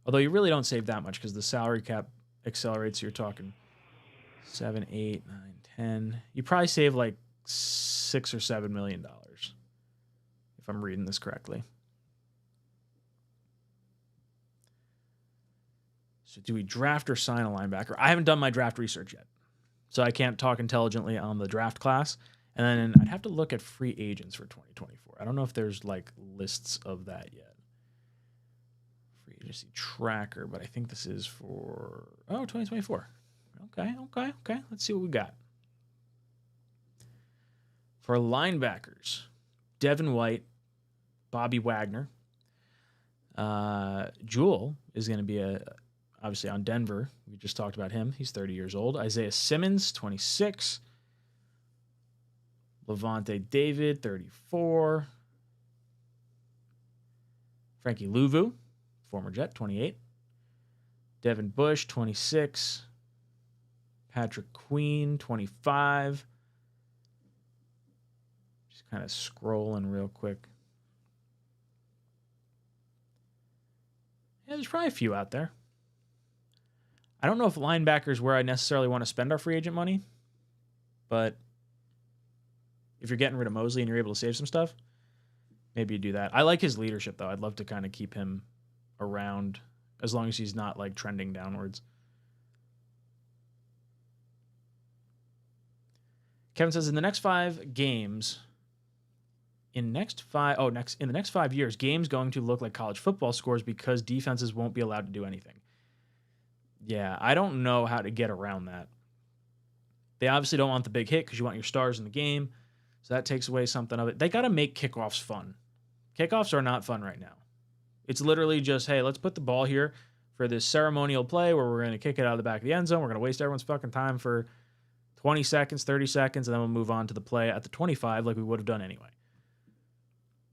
Although you really don't save that much because the salary cap accelerates. You're talking 7, 8, 9, 10. You probably save like $6 or $7 million, if I'm reading this correctly. So do we draft or sign a linebacker? I haven't done my draft research yet so I can't talk intelligently on the draft class. And then I'd have to look at free agents for 2024. I don't know if there's like lists of that yet. Free agency tracker, but I think this is for 2024. Okay. Let's see what we got. For linebackers, Devin White, Bobby Wagner. Jewel is going to be obviously on Denver. We just talked about him. He's 30 years old. Isaiah Simmons, 26. Levante David, 34. Frankie Louvu, former Jet, 28. Devin Bush, 26. Patrick Queen, 25. Just kind of scrolling real quick. Yeah, there's probably a few out there. I don't know if linebackers where I necessarily want to spend our free agent money, but if you're getting rid of Mosley and you're able to save some stuff, maybe you do that. I like his leadership, though. I'd love to kind of keep him around as long as he's not like trending downwards. Kevin says in the next 5 games, in the next 5 years, games going to look like college football scores because defenses won't be allowed to do anything. Yeah, I don't know how to get around that. They obviously don't want the big hit because you want your stars in the game. So that takes away something of it. They got to make kickoffs fun. Kickoffs are not fun right now. It's literally just, hey, let's put the ball here for this ceremonial play where we're going to kick it out of the back of the end zone. We're going to waste everyone's fucking time for 20 seconds, 30 seconds, and then we'll move on to the play at the 25 like we would have done anyway.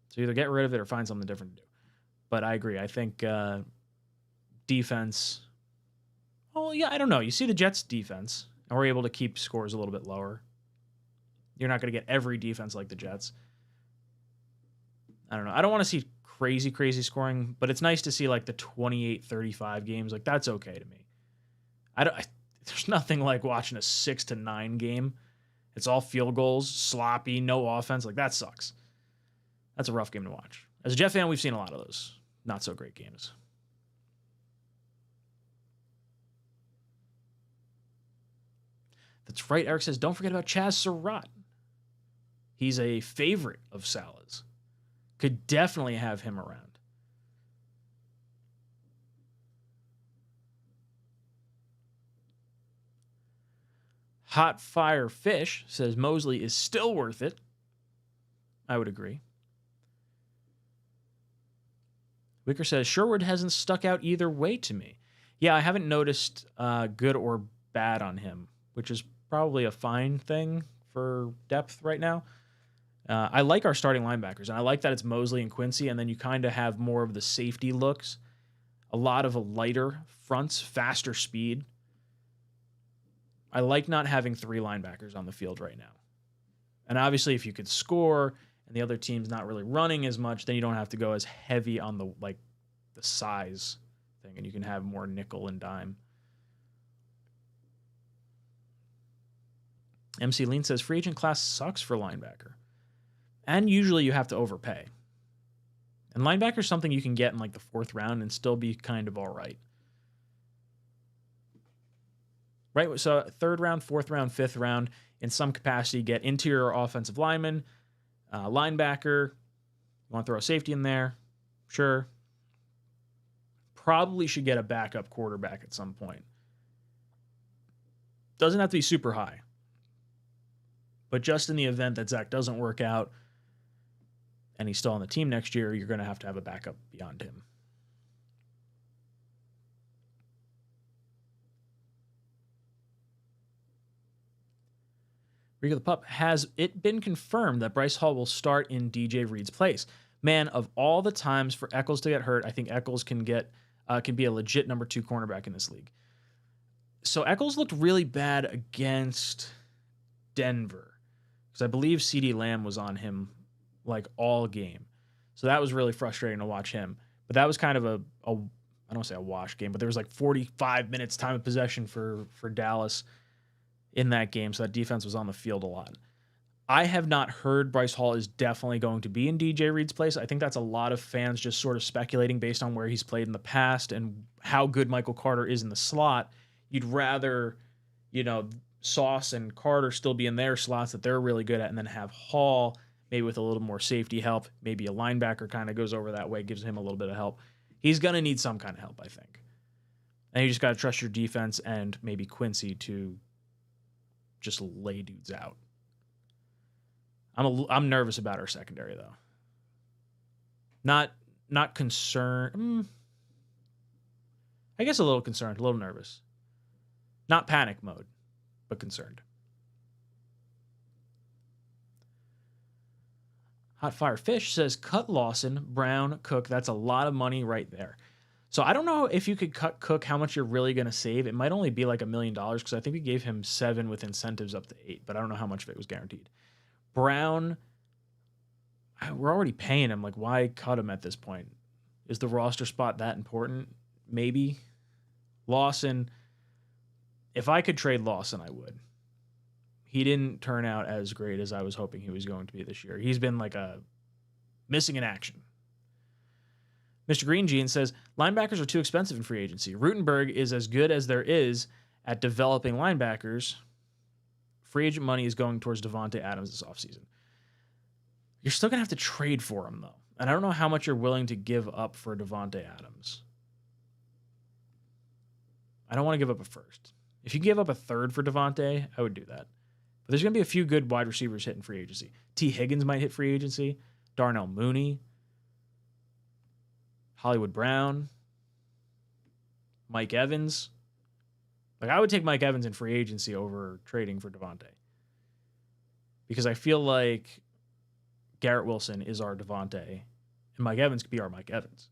So either get rid of it or find something different to do. But I agree. I think defense... Oh, yeah, I don't know. You see the Jets' defense, and we're able to keep scores a little bit lower. You're not going to get every defense like the Jets. I don't know. I don't want to see crazy scoring, but it's nice to see like the 28-35 games. Like, that's okay to me. There's nothing like watching a 6-9 game. It's all field goals, sloppy, no offense. Like, that sucks. That's a rough game to watch. As a Jet fan, we've seen a lot of those not so great games. That's right. Eric says, don't forget about Chaz Surratt. He's a favorite of Salah's. Could definitely have him around. Hot Fire Fish says Mosley is still worth it. I would agree. Wicker says Sherwood hasn't stuck out either way to me. Yeah, I haven't noticed good or bad on him, which is probably a fine thing for depth right now. I like our starting linebackers, and I like that it's Mosley and Quincy, and then you kind of have more of the safety looks, a lot of a lighter fronts, faster speed. I like not having 3 linebackers on the field right now. And obviously, if you could score and the other team's not really running as much, then you don't have to go as heavy on the size thing, and you can have more nickel and dime. MC Lean says free agent class sucks for linebacker. And usually you have to overpay. And linebacker is something you can get in like the 4th round and still be kind of all right. Right? So 3rd round, 4th round, 5th round, in some capacity, get interior offensive lineman, linebacker. You want to throw a safety in there? Sure. Probably should get a backup quarterback at some point. Doesn't have to be super high. But just in the event that Zach doesn't work out and he's still on the team next year, you're going to have a backup beyond him. Rico the Pup, has it been confirmed that Bryce Hall will start in DJ Reed's place? Man, of all the times for Eccles to get hurt, I think Eccles can be a legit number 2 cornerback in this league. So Eccles looked really bad against Denver, because I believe CeeDee Lamb was on him like all game. So that was really frustrating to watch him. But that was kind of I don't want to say a wash game, but there was like 45 minutes time of possession for Dallas in that game. So that defense was on the field a lot. I have not heard Bryce Hall is definitely going to be in DJ Reed's place. I think that's a lot of fans just sort of speculating based on where he's played in the past and how good Michael Carter is in the slot. You'd rather, Sauce and Carter still be in their slots that they're really good at, and then have Hall maybe with a little more safety help. Maybe a linebacker kind of goes over that way, gives him a little bit of help. He's going to need some kind of help, I think. And you just got to trust your defense and maybe Quincy to just lay dudes out. I'm nervous about our secondary, though. Not concerned. I guess a little concerned, a little nervous. Not panic mode, but concerned. Hot Fire Fish says, cut Lawson, Brown, Cook. That's a lot of money right there. So I don't know if you could cut Cook, how much you're really going to save. It might only be like $1 million because I think we gave him 7 with incentives up to 8, but I don't know how much of it was guaranteed. Brown, we're already paying him. Like, why cut him at this point? Is the roster spot that important? Maybe. Lawson, if I could trade Lawson, I would. He didn't turn out as great as I was hoping he was going to be this year. He's been like a missing in action. Mr. Green Jean says, linebackers are too expensive in free agency. Rutenberg is as good as there is at developing linebackers. Free agent money is going towards Devontae Adams this offseason. You're still going to have to trade for him, though. And I don't know how much you're willing to give up for Devontae Adams. I don't want to give up a first. If you give up a third for Devontae, I would do that. But there's going to be a few good wide receivers hitting free agency. T. Higgins might hit free agency. Darnell Mooney. Hollywood Brown. Mike Evans. Like, I would take Mike Evans in free agency over trading for Devontae. Because I feel like Garrett Wilson is our Devontae, and Mike Evans could be our Mike Evans.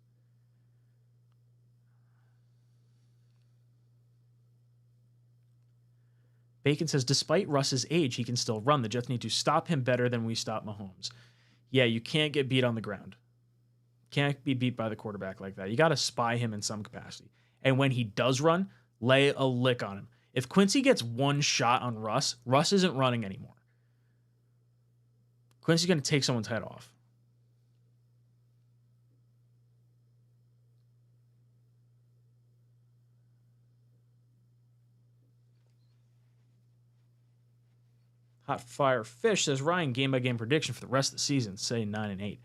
Bacon says, despite Russ's age, he can still run. The Jets need to stop him better than we stop Mahomes. Yeah, you can't get beat on the ground. Can't be beat by the quarterback like that. You got to spy him in some capacity. And when he does run, lay a lick on him. If Quincy gets one shot on Russ, Russ isn't running anymore. Quincy's going to take someone's head off. Hot Fire Fish says, Ryan, game-by-game prediction for the rest of the season, say 9-8.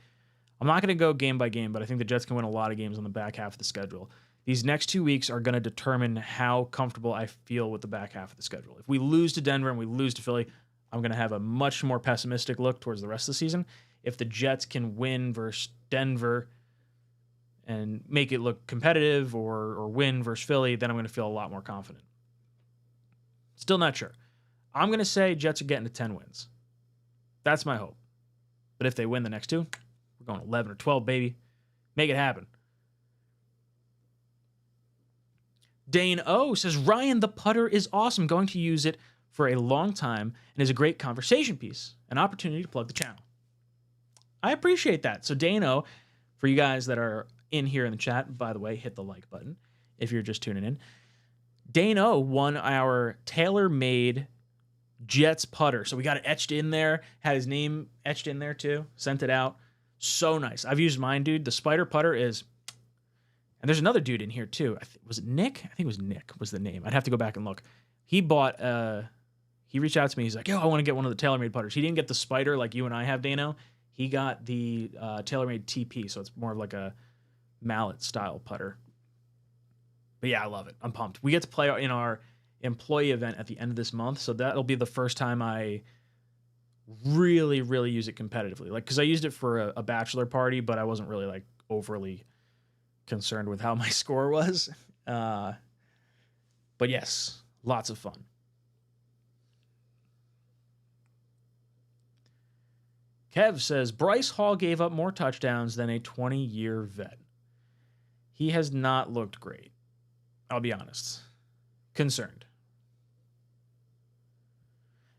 I'm not going to go game by game, but I think the Jets can win a lot of games on the back half of the schedule. These next 2 weeks are going to determine how comfortable I feel with the back half of the schedule. If we lose to Denver and we lose to Philly, I'm going to have a much more pessimistic look towards the rest of the season. If the Jets can win versus Denver and make it look competitive or win versus Philly, then I'm going to feel a lot more confident. Still not sure. I'm going to say Jets are getting to 10 wins. That's my hope. But if they win the next 2, we're going 11 or 12, baby. Make it happen. Dane O says, Ryan, the putter is awesome. Going to use it for a long time and is a great conversation piece. An opportunity to plug the channel. I appreciate that. So Dane O, for you guys that are in here in the chat, by the way, hit the like button if you're just tuning in. Dane O won our tailor-made Jets putter. So we got it etched in there, had his name etched in there too, sent it out. So nice. I've used mine, dude. The spider putter is, and there's another dude in here too. Was it Nick? I think it was Nick was the name. I'd have to go back and look. He bought, he reached out to me. He's like, yo, I want to get one of the tailor-made putters. He didn't get the spider like you and I have, Dano. He got the tailor-made TP. So it's more of like a mallet style putter. But yeah, I love it. I'm pumped. We get to play in our employee event at the end of this month, so that'll be the first time I really use it competitively. Like, because I used it for a bachelor party, but I wasn't really like overly concerned with how my score was. But yes, lots of fun. Kev says, Bryce Hall gave up more touchdowns than a 20-year vet. He has not looked great. I'll be honest. Concerned.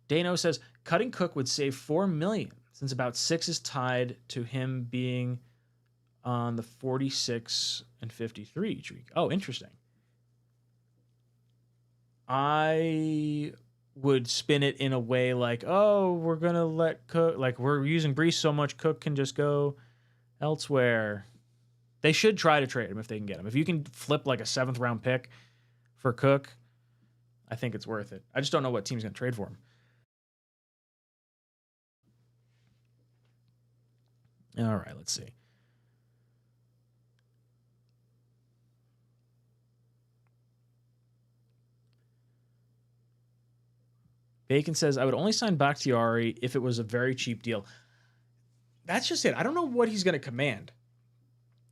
Dano says, cutting Cook would save $4 million, since about 6 is tied to him being on the 46 and 53 each week. Oh, interesting. I would spin it in a way like, oh, we're going to let Cook, like we're using Brees so much, Cook can just go elsewhere. They should try to trade him if they can get him. If you can flip like a 7th round pick for Cook, I think it's worth it. I just don't know what team's going to trade for him. All right, let's see. Bacon says, I would only sign Bakhtiari if it was a very cheap deal. That's just it. I don't know what he's going to command.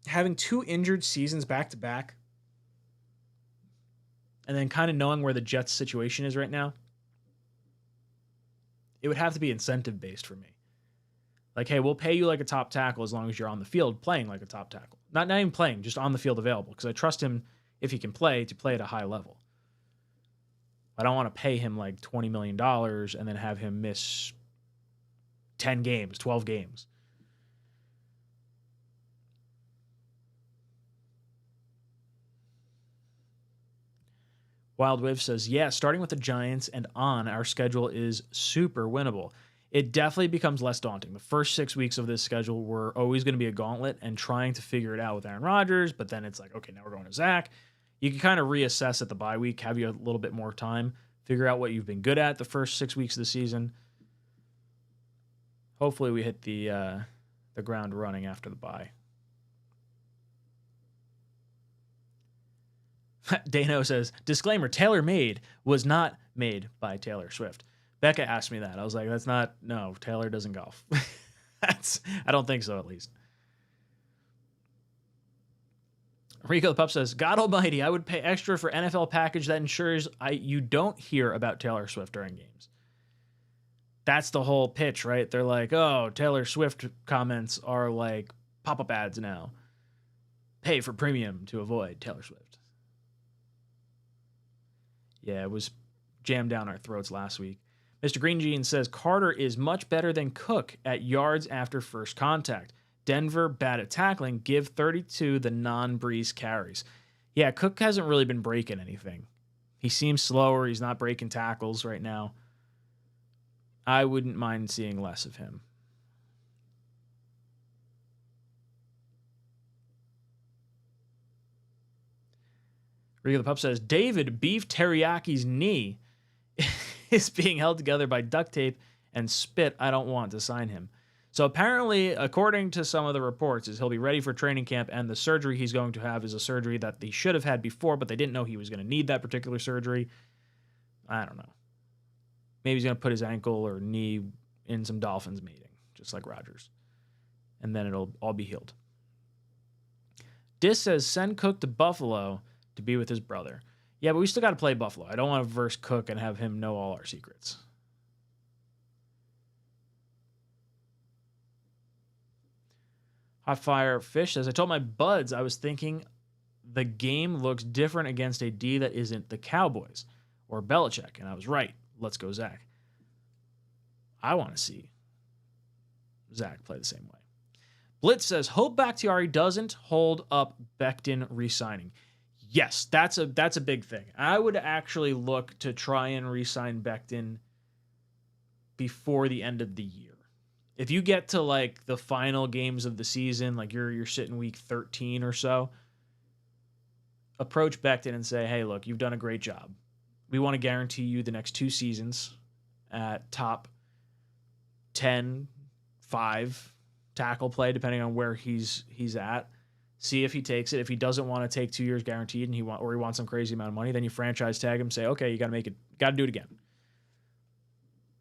Having 2 injured seasons back to back, and then kind of knowing where the Jets' situation is right now, it would have to be incentive based for me. Like, hey, we'll pay you like a top tackle as long as you're on the field playing like a top tackle. Not even playing, just on the field available. Because I trust him, if he can play, to play at a high level. I don't want to pay him like $20 million and then have him miss 10 games, 12 games. Wild Wave says, yeah, starting with the Giants and on, our schedule is super winnable. It definitely becomes less daunting. The first 6 weeks of this schedule were always going to be a gauntlet and trying to figure it out with Aaron Rodgers, but then it's like, okay, now we're going to Zach. You can kind of reassess at the bye week, have you a little bit more time, figure out what you've been good at the first 6 weeks of the season. Hopefully we hit the ground running after the bye. Dano says, disclaimer, Taylor Made was not made by Taylor Swift. Becca asked me that. I was like, no, Taylor doesn't golf. I don't think so, at least. Rico the Pup says, God almighty, I would pay extra for NFL package that ensures you don't hear about Taylor Swift during games. That's the whole pitch, right? They're like, oh, Taylor Swift comments are like pop-up ads now. Pay for premium to avoid Taylor Swift. Yeah, it was jammed down our throats last week. Mr. Green Jean says, Carter is much better than Cook at yards after first contact. Denver bad at tackling. Give 32 the non-Breeze carries. Yeah, Cook hasn't really been breaking anything. He seems slower. He's not breaking tackles right now. I wouldn't mind seeing less of him. Rico the Pup says, David Beef Teriyaki's knee is being held together by duct tape and spit. I don't want to sign him. So apparently, according to some of the reports, is he'll be ready for training camp, and the surgery he's going to have is a surgery that they should have had before, but they didn't know he was going to need that particular surgery. I don't know. Maybe he's going to put his ankle or knee in some Dolphins meeting, just like Rodgers. And then it'll all be healed. Dis says, send Cook to Buffalo to be with his brother. Yeah, but we still got to play Buffalo. I don't want to verse Cook and have him know all our secrets. Hot Fire Fish says, I told my buds I was thinking the game looks different against a D that isn't the Cowboys or Belichick, and I was right. Let's go, Zach. I want to see Zach play the same way. Blitz says, hope Bakhtiari doesn't hold up Becton re-signing. Yes, that's a big thing. I would actually look to try and re-sign Becton before the end of the year. If you get to like the final games of the season, like you're sitting week 13 or so, approach Becton and say, hey, look, you've done a great job. We want to guarantee you the next 2 seasons at top 10, 5 tackle play, depending on where he's at. See if he takes it. If he doesn't want to take 2 years guaranteed and he wants some crazy amount of money, then you franchise tag him, say, okay, you got to do it again.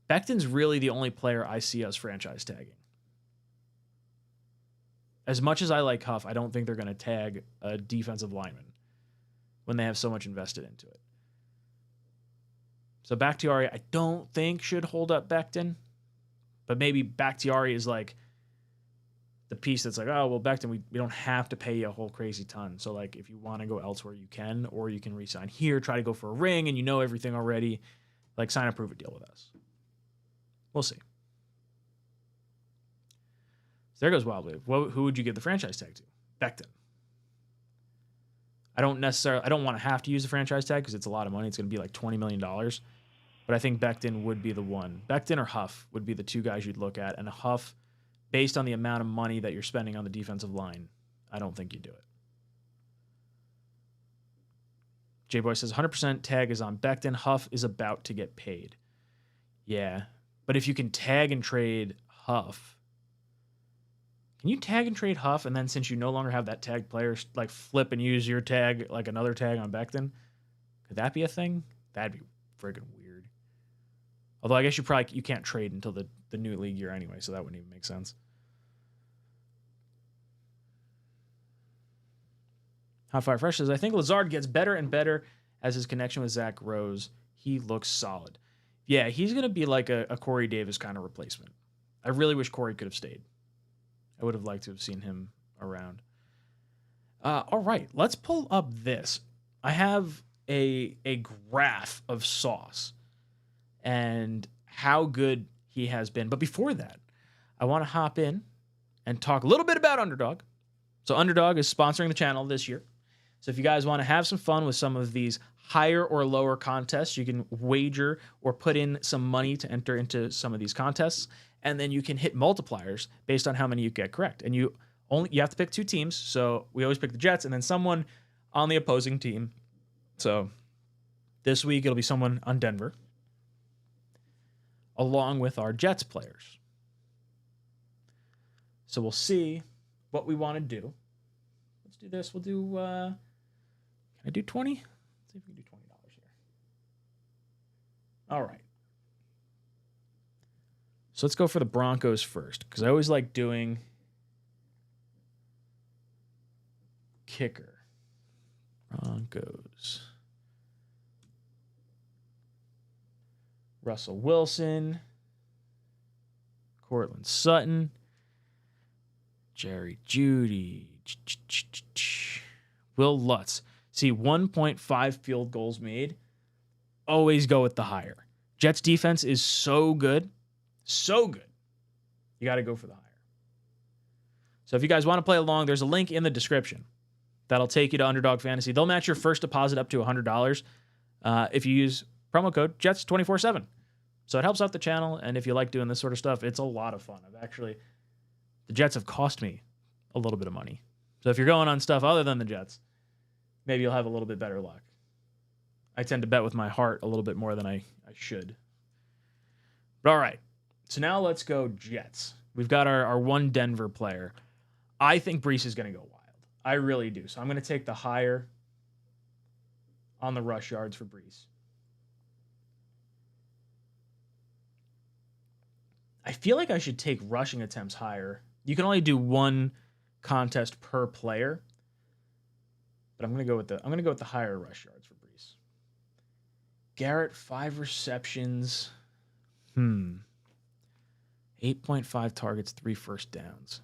Becton's really the only player I see us franchise tagging. As much as I like Huff, I don't think they're going to tag a defensive lineman when they have so much invested into it. So Bakhtiari, I don't think should hold up Becton, but maybe Bakhtiari is like the piece that's like, oh, well, Becton, we don't have to pay you a whole crazy ton. So, like, if you want to go elsewhere, you can, or you can re-sign here, try to go for a ring, and you know everything already. Like, sign a prove it deal with us. We'll see. So there goes Wild Wave. Who would you give the franchise tag to? Becton. I don't want to have to use the franchise tag because it's a lot of money. It's going to be like $20 million. But I think Becton would be the one. Becton or Huff would be the 2 guys you'd look at. And Huff, based on the amount of money that you're spending on the defensive line, I don't think you do it. J-Boy says 100% tag is on Becton. Huff is about to get paid. Yeah. But if you can tag and trade Huff, can you tag and trade Huff, and then since you no longer have that tagged player, like flip and use your tag like another tag on Becton? Could that be a thing? That'd be friggin' weird. Although I guess you can't trade until the new league year anyway, so that wouldn't even make sense. Hot Fire Fresh says, I think Lazard gets better and better as his connection with Zach grows. He looks solid. Yeah, he's going to be like a Corey Davis kind of replacement. I really wish Corey could have stayed. I would have liked to have seen him around. All right, let's pull up this. I have a graph of Sauce and how good he has been. But before that, I want to hop in and talk a little bit about Underdog. So Underdog is sponsoring the channel this year. So if you guys want to have some fun with some of these higher or lower contests, you can wager or put in some money to enter into some of these contests. And then you can hit multipliers based on how many you get correct. And you have to pick 2 teams. So we always pick the Jets and then someone on the opposing team. So this week it'll be someone on Denver, along with our Jets players. So we'll see what we want to do. Let's do this. We'll do, can I do 20? Let's see if we can do $20 here. All right. So let's go for the Broncos first, because I always like doing kicker. Broncos. Russell Wilson. Cortland Sutton. Jerry Jeudy. Will Lutz. See, 1.5 field goals made. Always go with the higher. Jets defense is so good. So good. You got to go for the higher. So if you guys want to play along, there's a link in the description that'll take you to Underdog Fantasy. They'll match your first deposit up to $100 if you use promo code JETS247. So it helps out the channel, and if you like doing this sort of stuff, it's a lot of fun. The Jets have cost me a little bit of money. So if you're going on stuff other than the Jets, maybe you'll have a little bit better luck. I tend to bet with my heart a little bit more than I should. But all right. So now let's go Jets. We've got our one Denver player. I think Breece is going to go wild. I really do. So I'm going to take the higher on the rush yards for Breece. I feel like I should take rushing attempts higher. You can only do one contest per player, but I'm going to go with the higher rush yards for Breece. Garrett, 5 receptions. 8.5 targets, 3 first downs.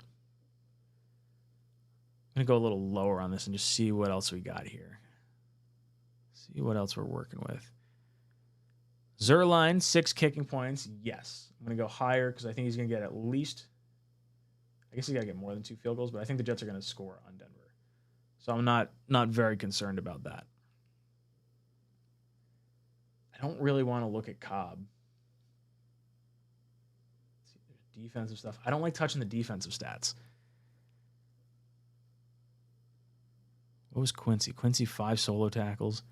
I'm going to go a little lower on this and just see what else we got here. See what else we're working with. Zerline, 6 kicking points. Yes. I'm going to go higher because I think he's going to get at least, I guess he's got to get more than 2 field goals, but I think the Jets are going to score on Denver. So I'm not very concerned about that. I don't really want to look at Cobb. Defensive stuff. I don't like touching the defensive stats. What was Quincy? Quincy, 5 solo tackles.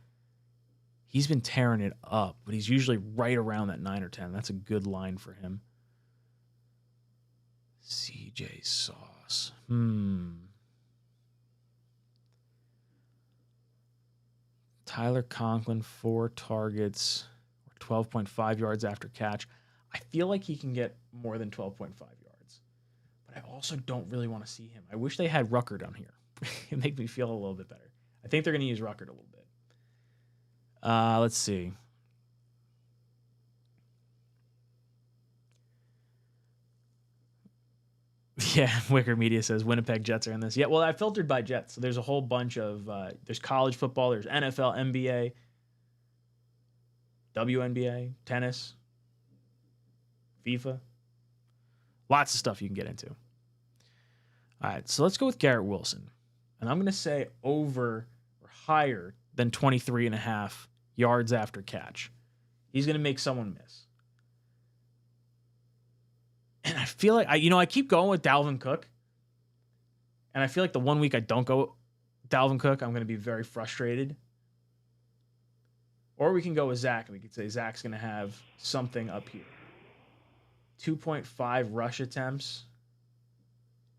He's been tearing it up, but he's usually right around that 9 or 10. That's a good line for him. CJ Sauce. Tyler Conklin, 4 targets, 12.5 yards after catch. I feel like he can get more than 12.5 yards, but I also don't really want to see him. I wish they had Rucker down here. It make me feel a little bit better. I think they're going to use Rucker a little bit. Let's see. Yeah, Wicker Media says Winnipeg Jets are in this. Yeah, well, I filtered by Jets. So there's a whole bunch of, there's college football, there's NFL, NBA, WNBA, tennis, FIFA. Lots of stuff you can get into. All right, so let's go with Garrett Wilson. And I'm going to say over or higher than 23.5 yards after catch. He's going to make someone miss. And I feel like, I keep going with Dalvin Cook. And I feel like the one week I don't go Dalvin Cook, I'm going to be very frustrated. Or we can go with Zach, and we could say Zach's going to have something up here. 2.5 rush attempts,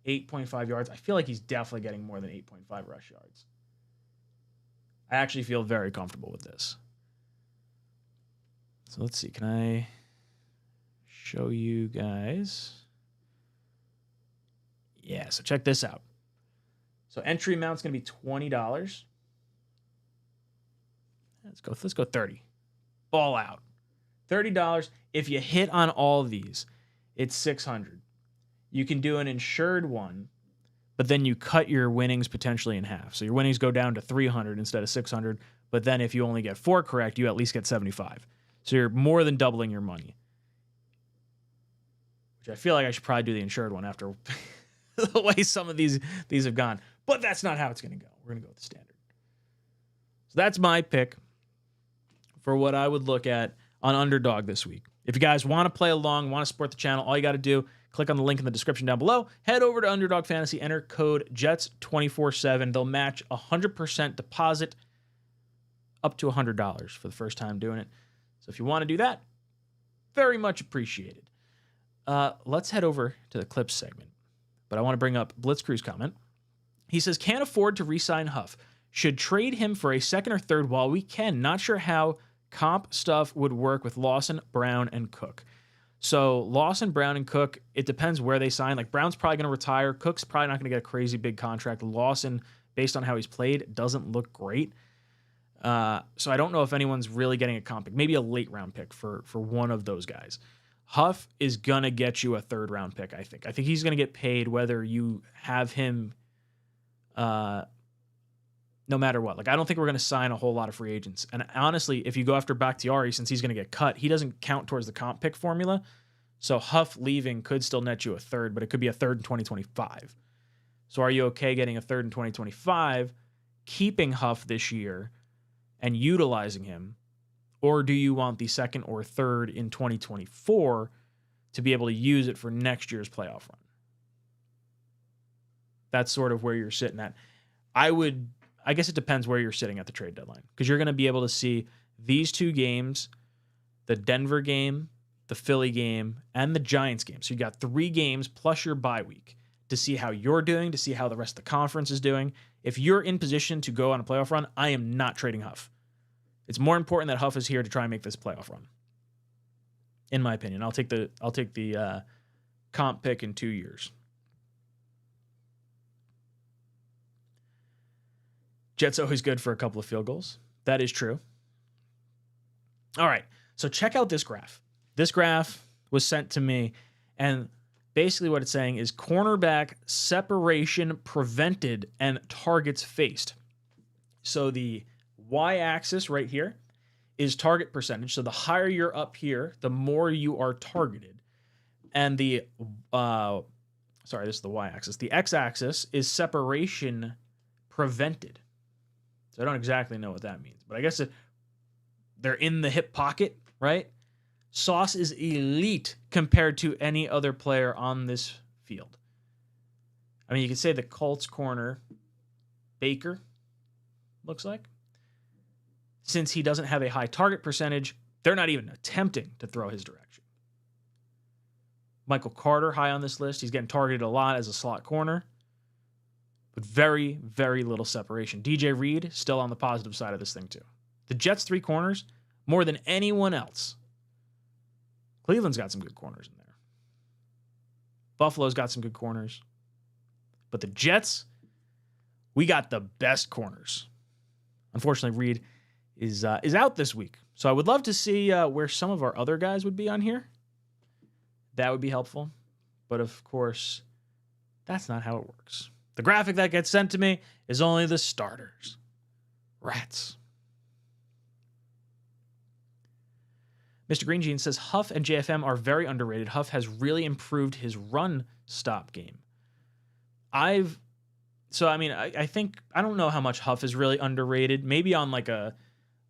8.5 yards. I feel like he's definitely getting more than 8.5 rush yards. I actually feel very comfortable with this. So let's see. Can I show you guys? Yeah, so check this out. So entry amount's going to be $20. Let's go 30. Ball out. $30. If you hit on all of these, it's $600. You can do an insured one, but then you cut your winnings potentially in half. So your winnings go down to $300 instead of $600. But then if you only get 4 correct, you at least get $75. So you're more than doubling your money. Which I feel like I should probably do the insured one after the way some of these have gone. But that's not how it's going to go. We're going to go with the standard. So that's my pick for what I would look at on Underdog this week. If you guys want to play along, want to support the channel, all you got to do, click on the link in the description down below. Head over to Underdog Fantasy, enter code JETS247. They'll match 100% deposit up to $100 for the first time doing it. So if you want to do that, very much appreciated. Let's head over to the clips segment. But I want to bring up Blitzcrew's comment. He says, can't afford to re-sign Huff. Should trade him for a second or third while we can. Not sure how comp stuff would work with Lawson, Brown, and Cook. So Lawson, Brown, and Cook, it depends where they sign. Like Brown's probably going to retire. Cook's probably not going to get a crazy big contract. Lawson, based on how he's played, doesn't look great. So I don't know if anyone's really getting a comp pick. Maybe a late round pick for one of those guys. Huff is going to get you a third round pick, I think. I think he's going to get paid whether you have him no matter what. Like, I don't think we're going to sign a whole lot of free agents. And honestly, if you go after Bakhtiari, since he's going to get cut, he doesn't count towards the comp pick formula. So Huff leaving could still net you a third, but it could be a third in 2025. So are you okay getting a third in 2025, keeping Huff this year and utilizing him? Or do you want the second or third in 2024 to be able to use it for next year's playoff run? That's sort of where you're sitting at. I guess it depends where you're sitting at the trade deadline, because you're going to be able to see these two games, the Denver game, the Philly game, and the Giants game. So you got 3 games plus your bye week to see how you're doing, to see how the rest of the conference is doing. If you're in position to go on a playoff run, I am not trading Huff. It's more important that Huff is here to try and make this playoff run. In my opinion, I'll take the comp pick in 2 years. Jets always good for a couple of field goals. That is true. All right, so check out this graph. This graph was sent to me, and basically what it's saying is cornerback separation prevented and targets faced. So the y-axis right here is target percentage. So the higher you're up here, the more you are targeted. And this is the y-axis. The x-axis is separation prevented. So I don't exactly know what that means, but I guess they're in the hip pocket, right? Sauce is elite compared to any other player on this field. I mean, you could say the Colts corner, Baker, looks like. Since he doesn't have a high target percentage, they're not even attempting to throw his direction. Michael Carter, high on this list. He's getting targeted a lot as a slot corner, but very, very little separation. DJ Reed, still on the positive side of this thing, too. The Jets' 3 corners, more than anyone else. Cleveland's got some good corners in there. Buffalo's got some good corners. But the Jets, we got the best corners. Unfortunately, Reed is out this week. So I would love to see where some of our other guys would be on here. That would be helpful. But of course, that's not how it works. The graphic that gets sent to me is only the starters. Rats. Mr. Green Jean says, Huff and JFM are very underrated. Huff has really improved his run stop game. I think, I don't know how much Huff is really underrated. Maybe on like a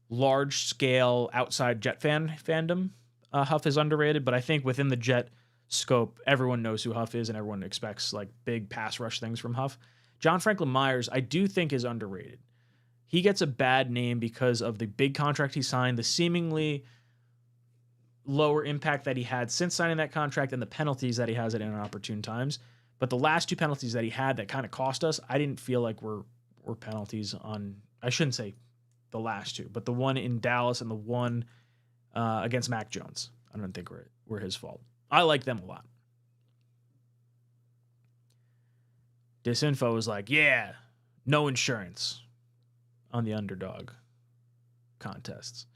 large scale outside Jet fandom, Huff is underrated. But I think within the Jet scope, everyone knows who Huff is and everyone expects like big pass rush things from Huff. John Franklin Myers, I do think is underrated. he gets a bad name because of the big contract he signed, the seemingly lower impact that he had since signing that contract, and the penalties that he has at inopportune times. But the last 2 penalties that he had that kind of cost us, I didn't feel like were penalties on, I shouldn't say the last 2, but the one in Dallas and the one against Mac Jones, I don't think were his fault. I like them a lot. Disinfo was like, yeah, no insurance on the underdog contests.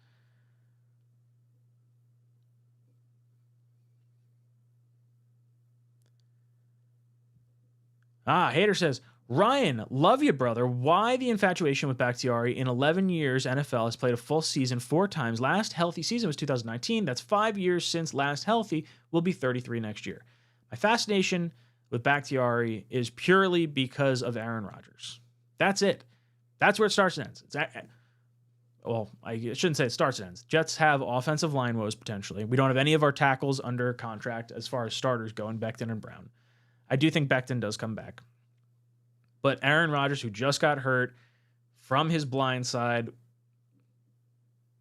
Hater says, Ryan, love you, brother. Why the infatuation with Bakhtiari? In 11 years, NFL has played a full season 4 times. Last healthy season was 2019. That's 5 years since last healthy. Will be 33 next year. My fascination with Bakhtiari is purely because of Aaron Rodgers. That's it. That's where it starts and ends. I shouldn't say it starts and ends. Jets have offensive line woes potentially. We don't have any of our tackles under contract as far as starters go in Becton and Brown. I do think Becton does come back. But Aaron Rodgers, who just got hurt from his blind side,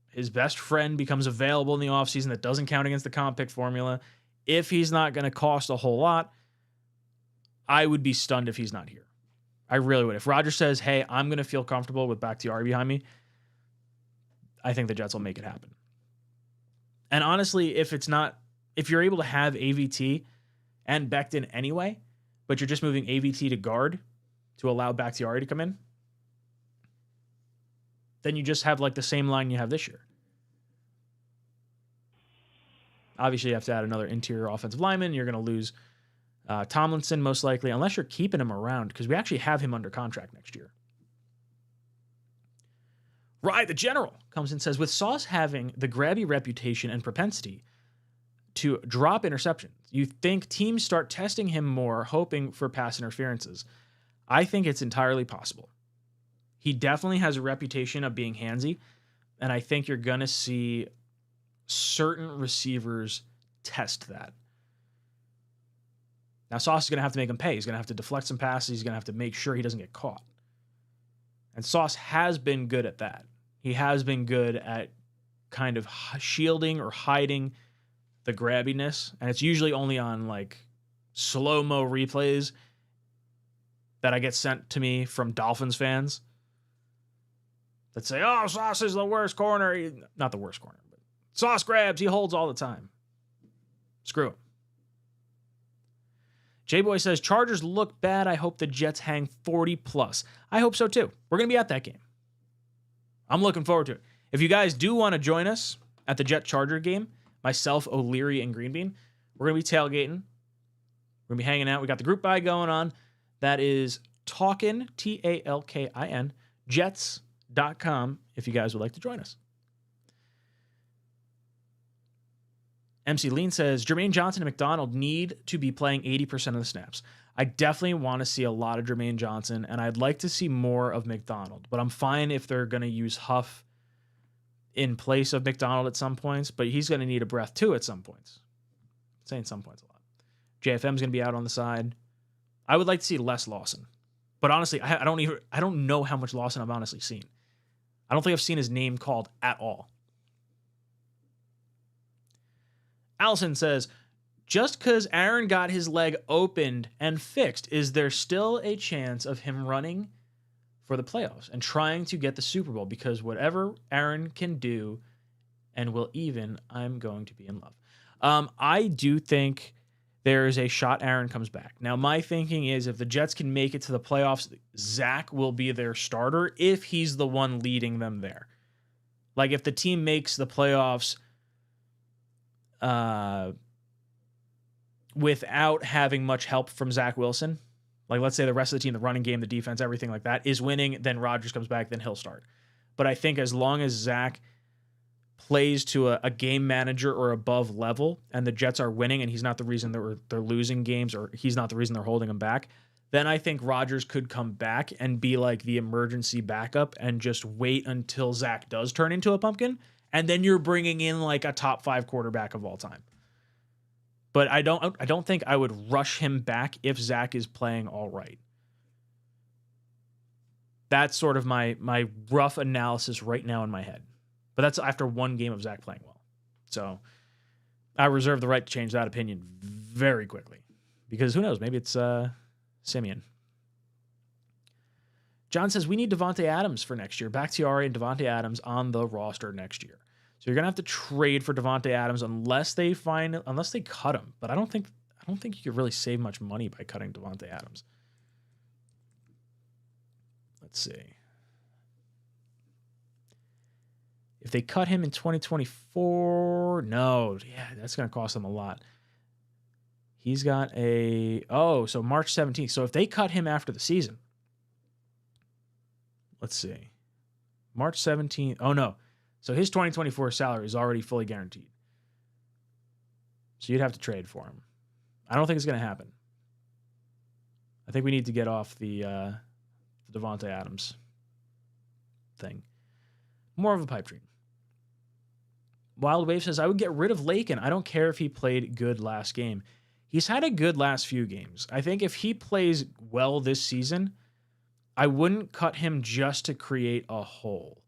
his best friend becomes available in the offseason that doesn't count against the comp pick formula. If he's not going to cost a whole lot, I would be stunned if he's not here. I really would. If Rodgers says, hey, I'm going to feel comfortable with Bakhtiari behind me, I think the Jets will make it happen. And honestly, if you're able to have AVT and Becton anyway, but you're just moving AVT to guard to allow Bakhtiari to come in, then you just have like the same line you have this year. Obviously, you have to add another interior offensive lineman. You're going to lose Tomlinson most likely, unless you're keeping him around, because we actually have him under contract next year. Right, the general comes and says, with Sauce having the grabby reputation and propensity to drop interceptions, you think teams start testing him more, hoping for pass interferences? I think it's entirely possible. He definitely has a reputation of being handsy, and I think you're going to see certain receivers test that. Now, Sauce is going to have to make him pay. He's going to have to deflect some passes. He's going to have to make sure he doesn't get caught. And Sauce has been good at that. He has been good at kind of shielding or hiding the grabbiness. And it's usually only on like slow-mo replays that I get sent to me from Dolphins fans that say, oh, Sauce is the worst corner. Not the worst corner, but Sauce grabs. He holds all the time. Screw him. J-Boy says, Chargers look bad. I hope the Jets hang 40 plus. I hope so too. We're going to be at that game. I'm looking forward to it. If you guys do want to join us at the Jet-Charger game, myself, O'Leary, and Greenbean, we're going to be tailgating. We're going to be hanging out. We got the group buy going on. That is Talkin, Talkin, Jets.com if you guys would like to join us. MC Lean says, Jermaine Johnson and McDonald need to be playing 80% of the snaps. I definitely want to see a lot of Jermaine Johnson, and I'd like to see more of McDonald. But I'm fine if they're going to use Huff in place of McDonald at some points, but he's going to need a breath too at some points. I'm saying some points a lot. JFM's going to be out on the side. I would like to see less Lawson. But honestly, I don't know how much Lawson I've honestly seen. I don't think I've seen his name called at all. Allison says, just because Aaron got his leg opened and fixed, is there still a chance of him running for the playoffs and trying to get the Super Bowl? Because whatever Aaron can do and will even, I'm going to be in love. I do think there is a shot Aaron comes back. Now, my thinking is if the Jets can make it to the playoffs, Zach will be their starter if he's the one leading them there. Like if the team makes the playoffs without having much help from Zach Wilson, like let's say the rest of the team, the running game, the defense, everything like that is winning, then Rodgers comes back, then he'll start. But I think as long as Zach plays to a game manager or above level and the Jets are winning and he's not the reason they're losing games or he's not the reason they're holding them back, then I think Rodgers could come back and be like the emergency backup and just wait until Zach does turn into a pumpkin. And then you're bringing in like a top 5 quarterback of all time. But I don't think I would rush him back if Zach is playing all right. That's sort of my rough analysis right now in my head. But that's after one game of Zach playing well. So I reserve the right to change that opinion very quickly. Because who knows? Maybe it's Simeon. John says, we need Devontae Adams for next year. Bakhtiari and Devontae Adams on the roster next year. So you're going to have to trade for Devontae Adams unless they cut him. But I don't think you could really save much money by cutting Devontae Adams. Let's see. If they cut him in 2024, no. Yeah, that's going to cost them a lot. He's got so March 17th. So if they cut him after the season, let's see. March 17th. Oh, no. So his 2024 salary is already fully guaranteed. So you'd have to trade for him. I don't think it's going to happen. I think we need to get off the Devontae Adams thing. More of a pipe dream. Wild Wave says, I would get rid of Lakin. I don't care if he played good last game. He's had a good last few games. I think if he plays well this season, I wouldn't cut him just to create a hole.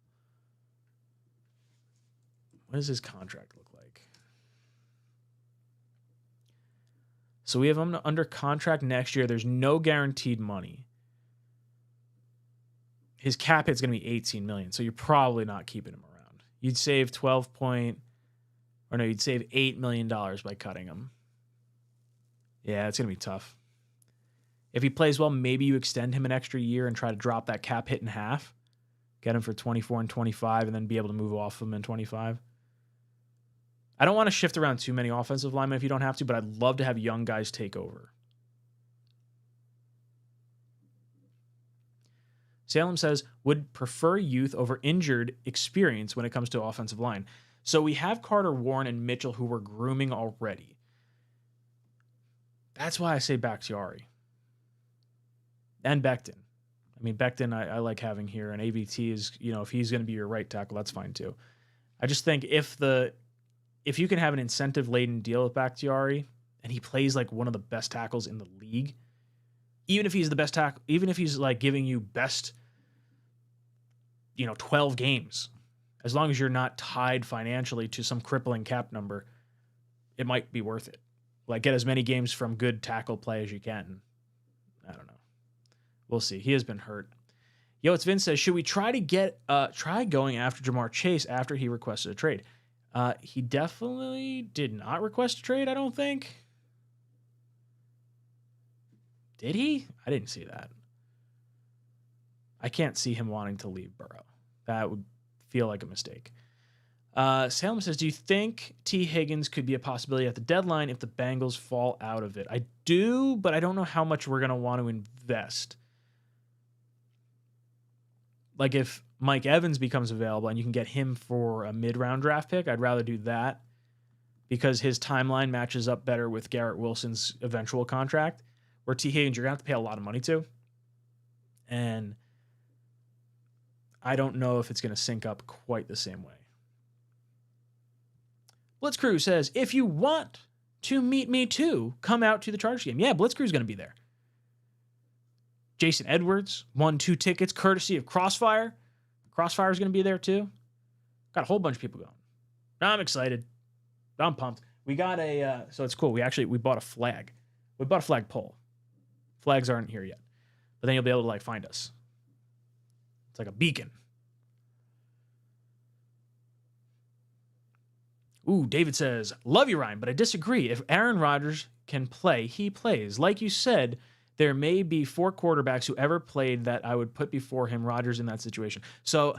What does his contract look like? So we have him under contract next year. There's no guaranteed money. His cap hit's going to be $18 million, so you're probably not keeping him around. You'd save you'd save $8 million by cutting him. Yeah, it's going to be tough. If he plays well, maybe you extend him an extra year and try to drop that cap hit in half. Get him for 24 and 25 and then be able to move off him in 25. I don't want to shift around too many offensive linemen if you don't have to, but I'd love to have young guys take over. Salem says, would prefer youth over injured experience when it comes to offensive line. So we have Carter, Warren, and Mitchell who we're grooming already. That's why I say Bakhtiari. And Becton. I mean, Becton I like having here, and AVT is, if he's going to be your right tackle, that's fine too. I just think if you can have an incentive-laden deal with Bakhtiari, and he plays like one of the best tackles in the league, even if he's the best tackle, even if he's like giving you best, 12 games, as long as you're not tied financially to some crippling cap number, it might be worth it. Like, get as many games from good tackle play as you can. I don't know. We'll see. He has been hurt. Yo, it's Vince says, should we try going after Jamar Chase after he requested a trade? He definitely did not request a trade, I don't think. Did he? I didn't see that. I can't see him wanting to leave Burrow. That would feel like a mistake. Salem says, do you think T. Higgins could be a possibility at the deadline if the Bengals fall out of it? I do, but I don't know how much we're going to want to invest. Like if Mike Evans becomes available and you can get him for a mid-round draft pick, I'd rather do that because his timeline matches up better with Garrett Wilson's eventual contract, where T. Higgins you're going to have to pay a lot of money to. And I don't know if it's going to sync up quite the same way. Blitzcrew says, if you want to meet me too, come out to the Chargers game. Yeah, Blitzcrew's going to be there. Jason Edwards won 2 tickets courtesy of Crossfire. Crossfire's going to be there too. Got a whole bunch of people going. I'm excited. I'm pumped. We got so it's cool. We bought a flag. We bought a flag pole. Flags aren't here yet. But then you'll be able to find us. It's like a beacon. Ooh, David says, love you, Ryan, but I disagree. If Aaron Rodgers can play, he plays. Like you said, there may be 4 quarterbacks who ever played that I would put before him, Rodgers, in that situation. So,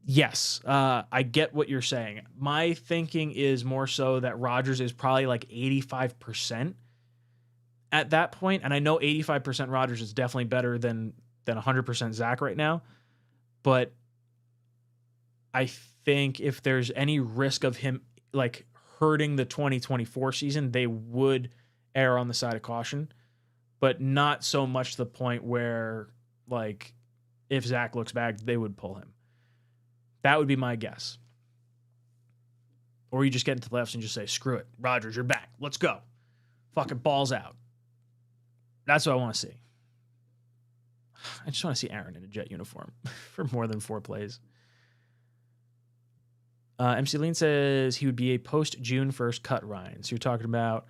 yes, I get what you're saying. My thinking is more so that Rodgers is probably like 85% at that point. And I know 85% Rodgers is definitely better than 100% Zach right now. But I think if there's any risk of him hurting the 2024 season, they would err on the side of caution, but not so much to the point where if Zach looks back, they would pull him. That would be my guess. Or you just get into the playoffs and just say, screw it, Rodgers, you're back. Let's go. Fucking balls out. That's what I want to see. I just want to see Aaron in a Jet uniform for more than 4 plays. MC Lean says he would be a post-June 1st cut, Ryan. So you're talking about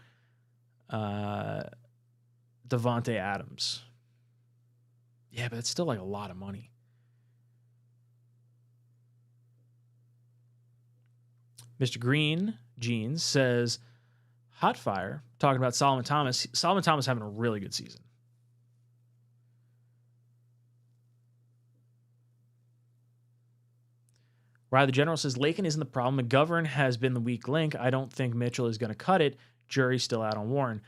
Devontae Adams. Yeah, but it's still like a lot of money. Mr. Green Jeans says, Hot Fire, talking about Solomon Thomas. Solomon Thomas having a really good season. Rye the General says, Lakin isn't the problem. McGovern has been the weak link. I don't think Mitchell is going to cut it. Jury's still out on Warren.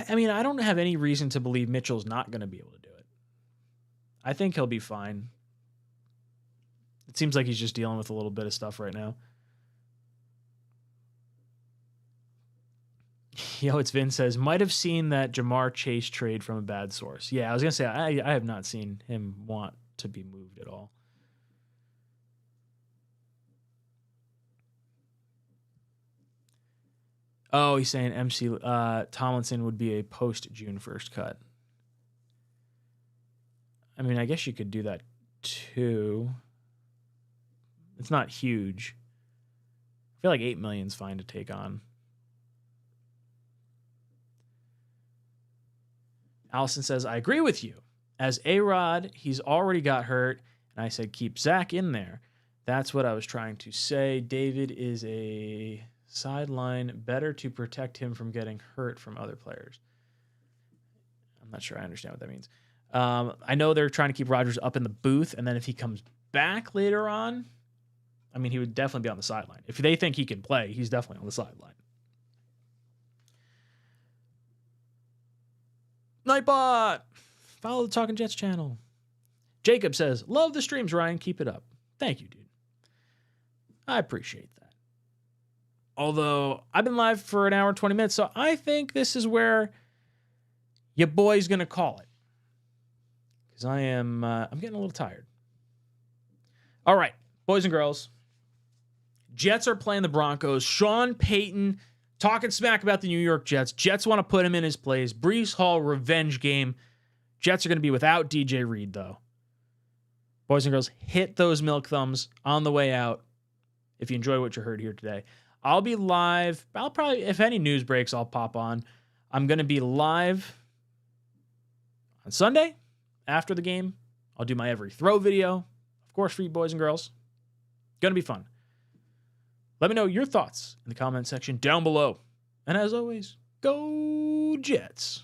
I mean, I don't have any reason to believe Mitchell's not going to be able to do it. I think he'll be fine. It seems like he's just dealing with a little bit of stuff right now. Yo, it's Vin says, might have seen that Jamar Chase trade from a bad source. Yeah, I was going to say, I have not seen him want to be moved at all. Oh, he's saying MC Tomlinson would be a post-June 1st cut. I mean, I guess you could do that too. It's not huge. I feel like $8 million is fine to take on. Allison says, I agree with you. As A-Rod, he's already got hurt, and I said keep Zach in there. That's what I was trying to say. David is a sideline, better to protect him from getting hurt from other players. I'm not sure I understand what that means. I know they're trying to keep Rodgers up in the booth, and then if he comes back later on, I mean, he would definitely be on the sideline. If they think he can play, he's definitely on the sideline. Nightbot! Follow the Talking Jets channel. Jacob says, love the streams, Ryan. Keep it up. Thank you, dude. I appreciate that. Although, I've been live for an hour and 20 minutes, so I think this is where your boy's going to call it. Because I'm getting a little tired. All right, boys and girls. Jets are playing the Broncos. Sean Payton talking smack about the New York Jets. Jets want to put him in his place. Breece Hall revenge game. Jets are going to be without DJ Reed, though. Boys and girls, hit those milk thumbs on the way out if you enjoy what you heard here today. I'll be live. I'll probably, if any news breaks, I'll pop on. I'm going to be live on Sunday after the game. I'll do my every throw video, of course, for you boys and girls. Going to be fun. Let me know your thoughts in the comment section down below. And as always, go Jets.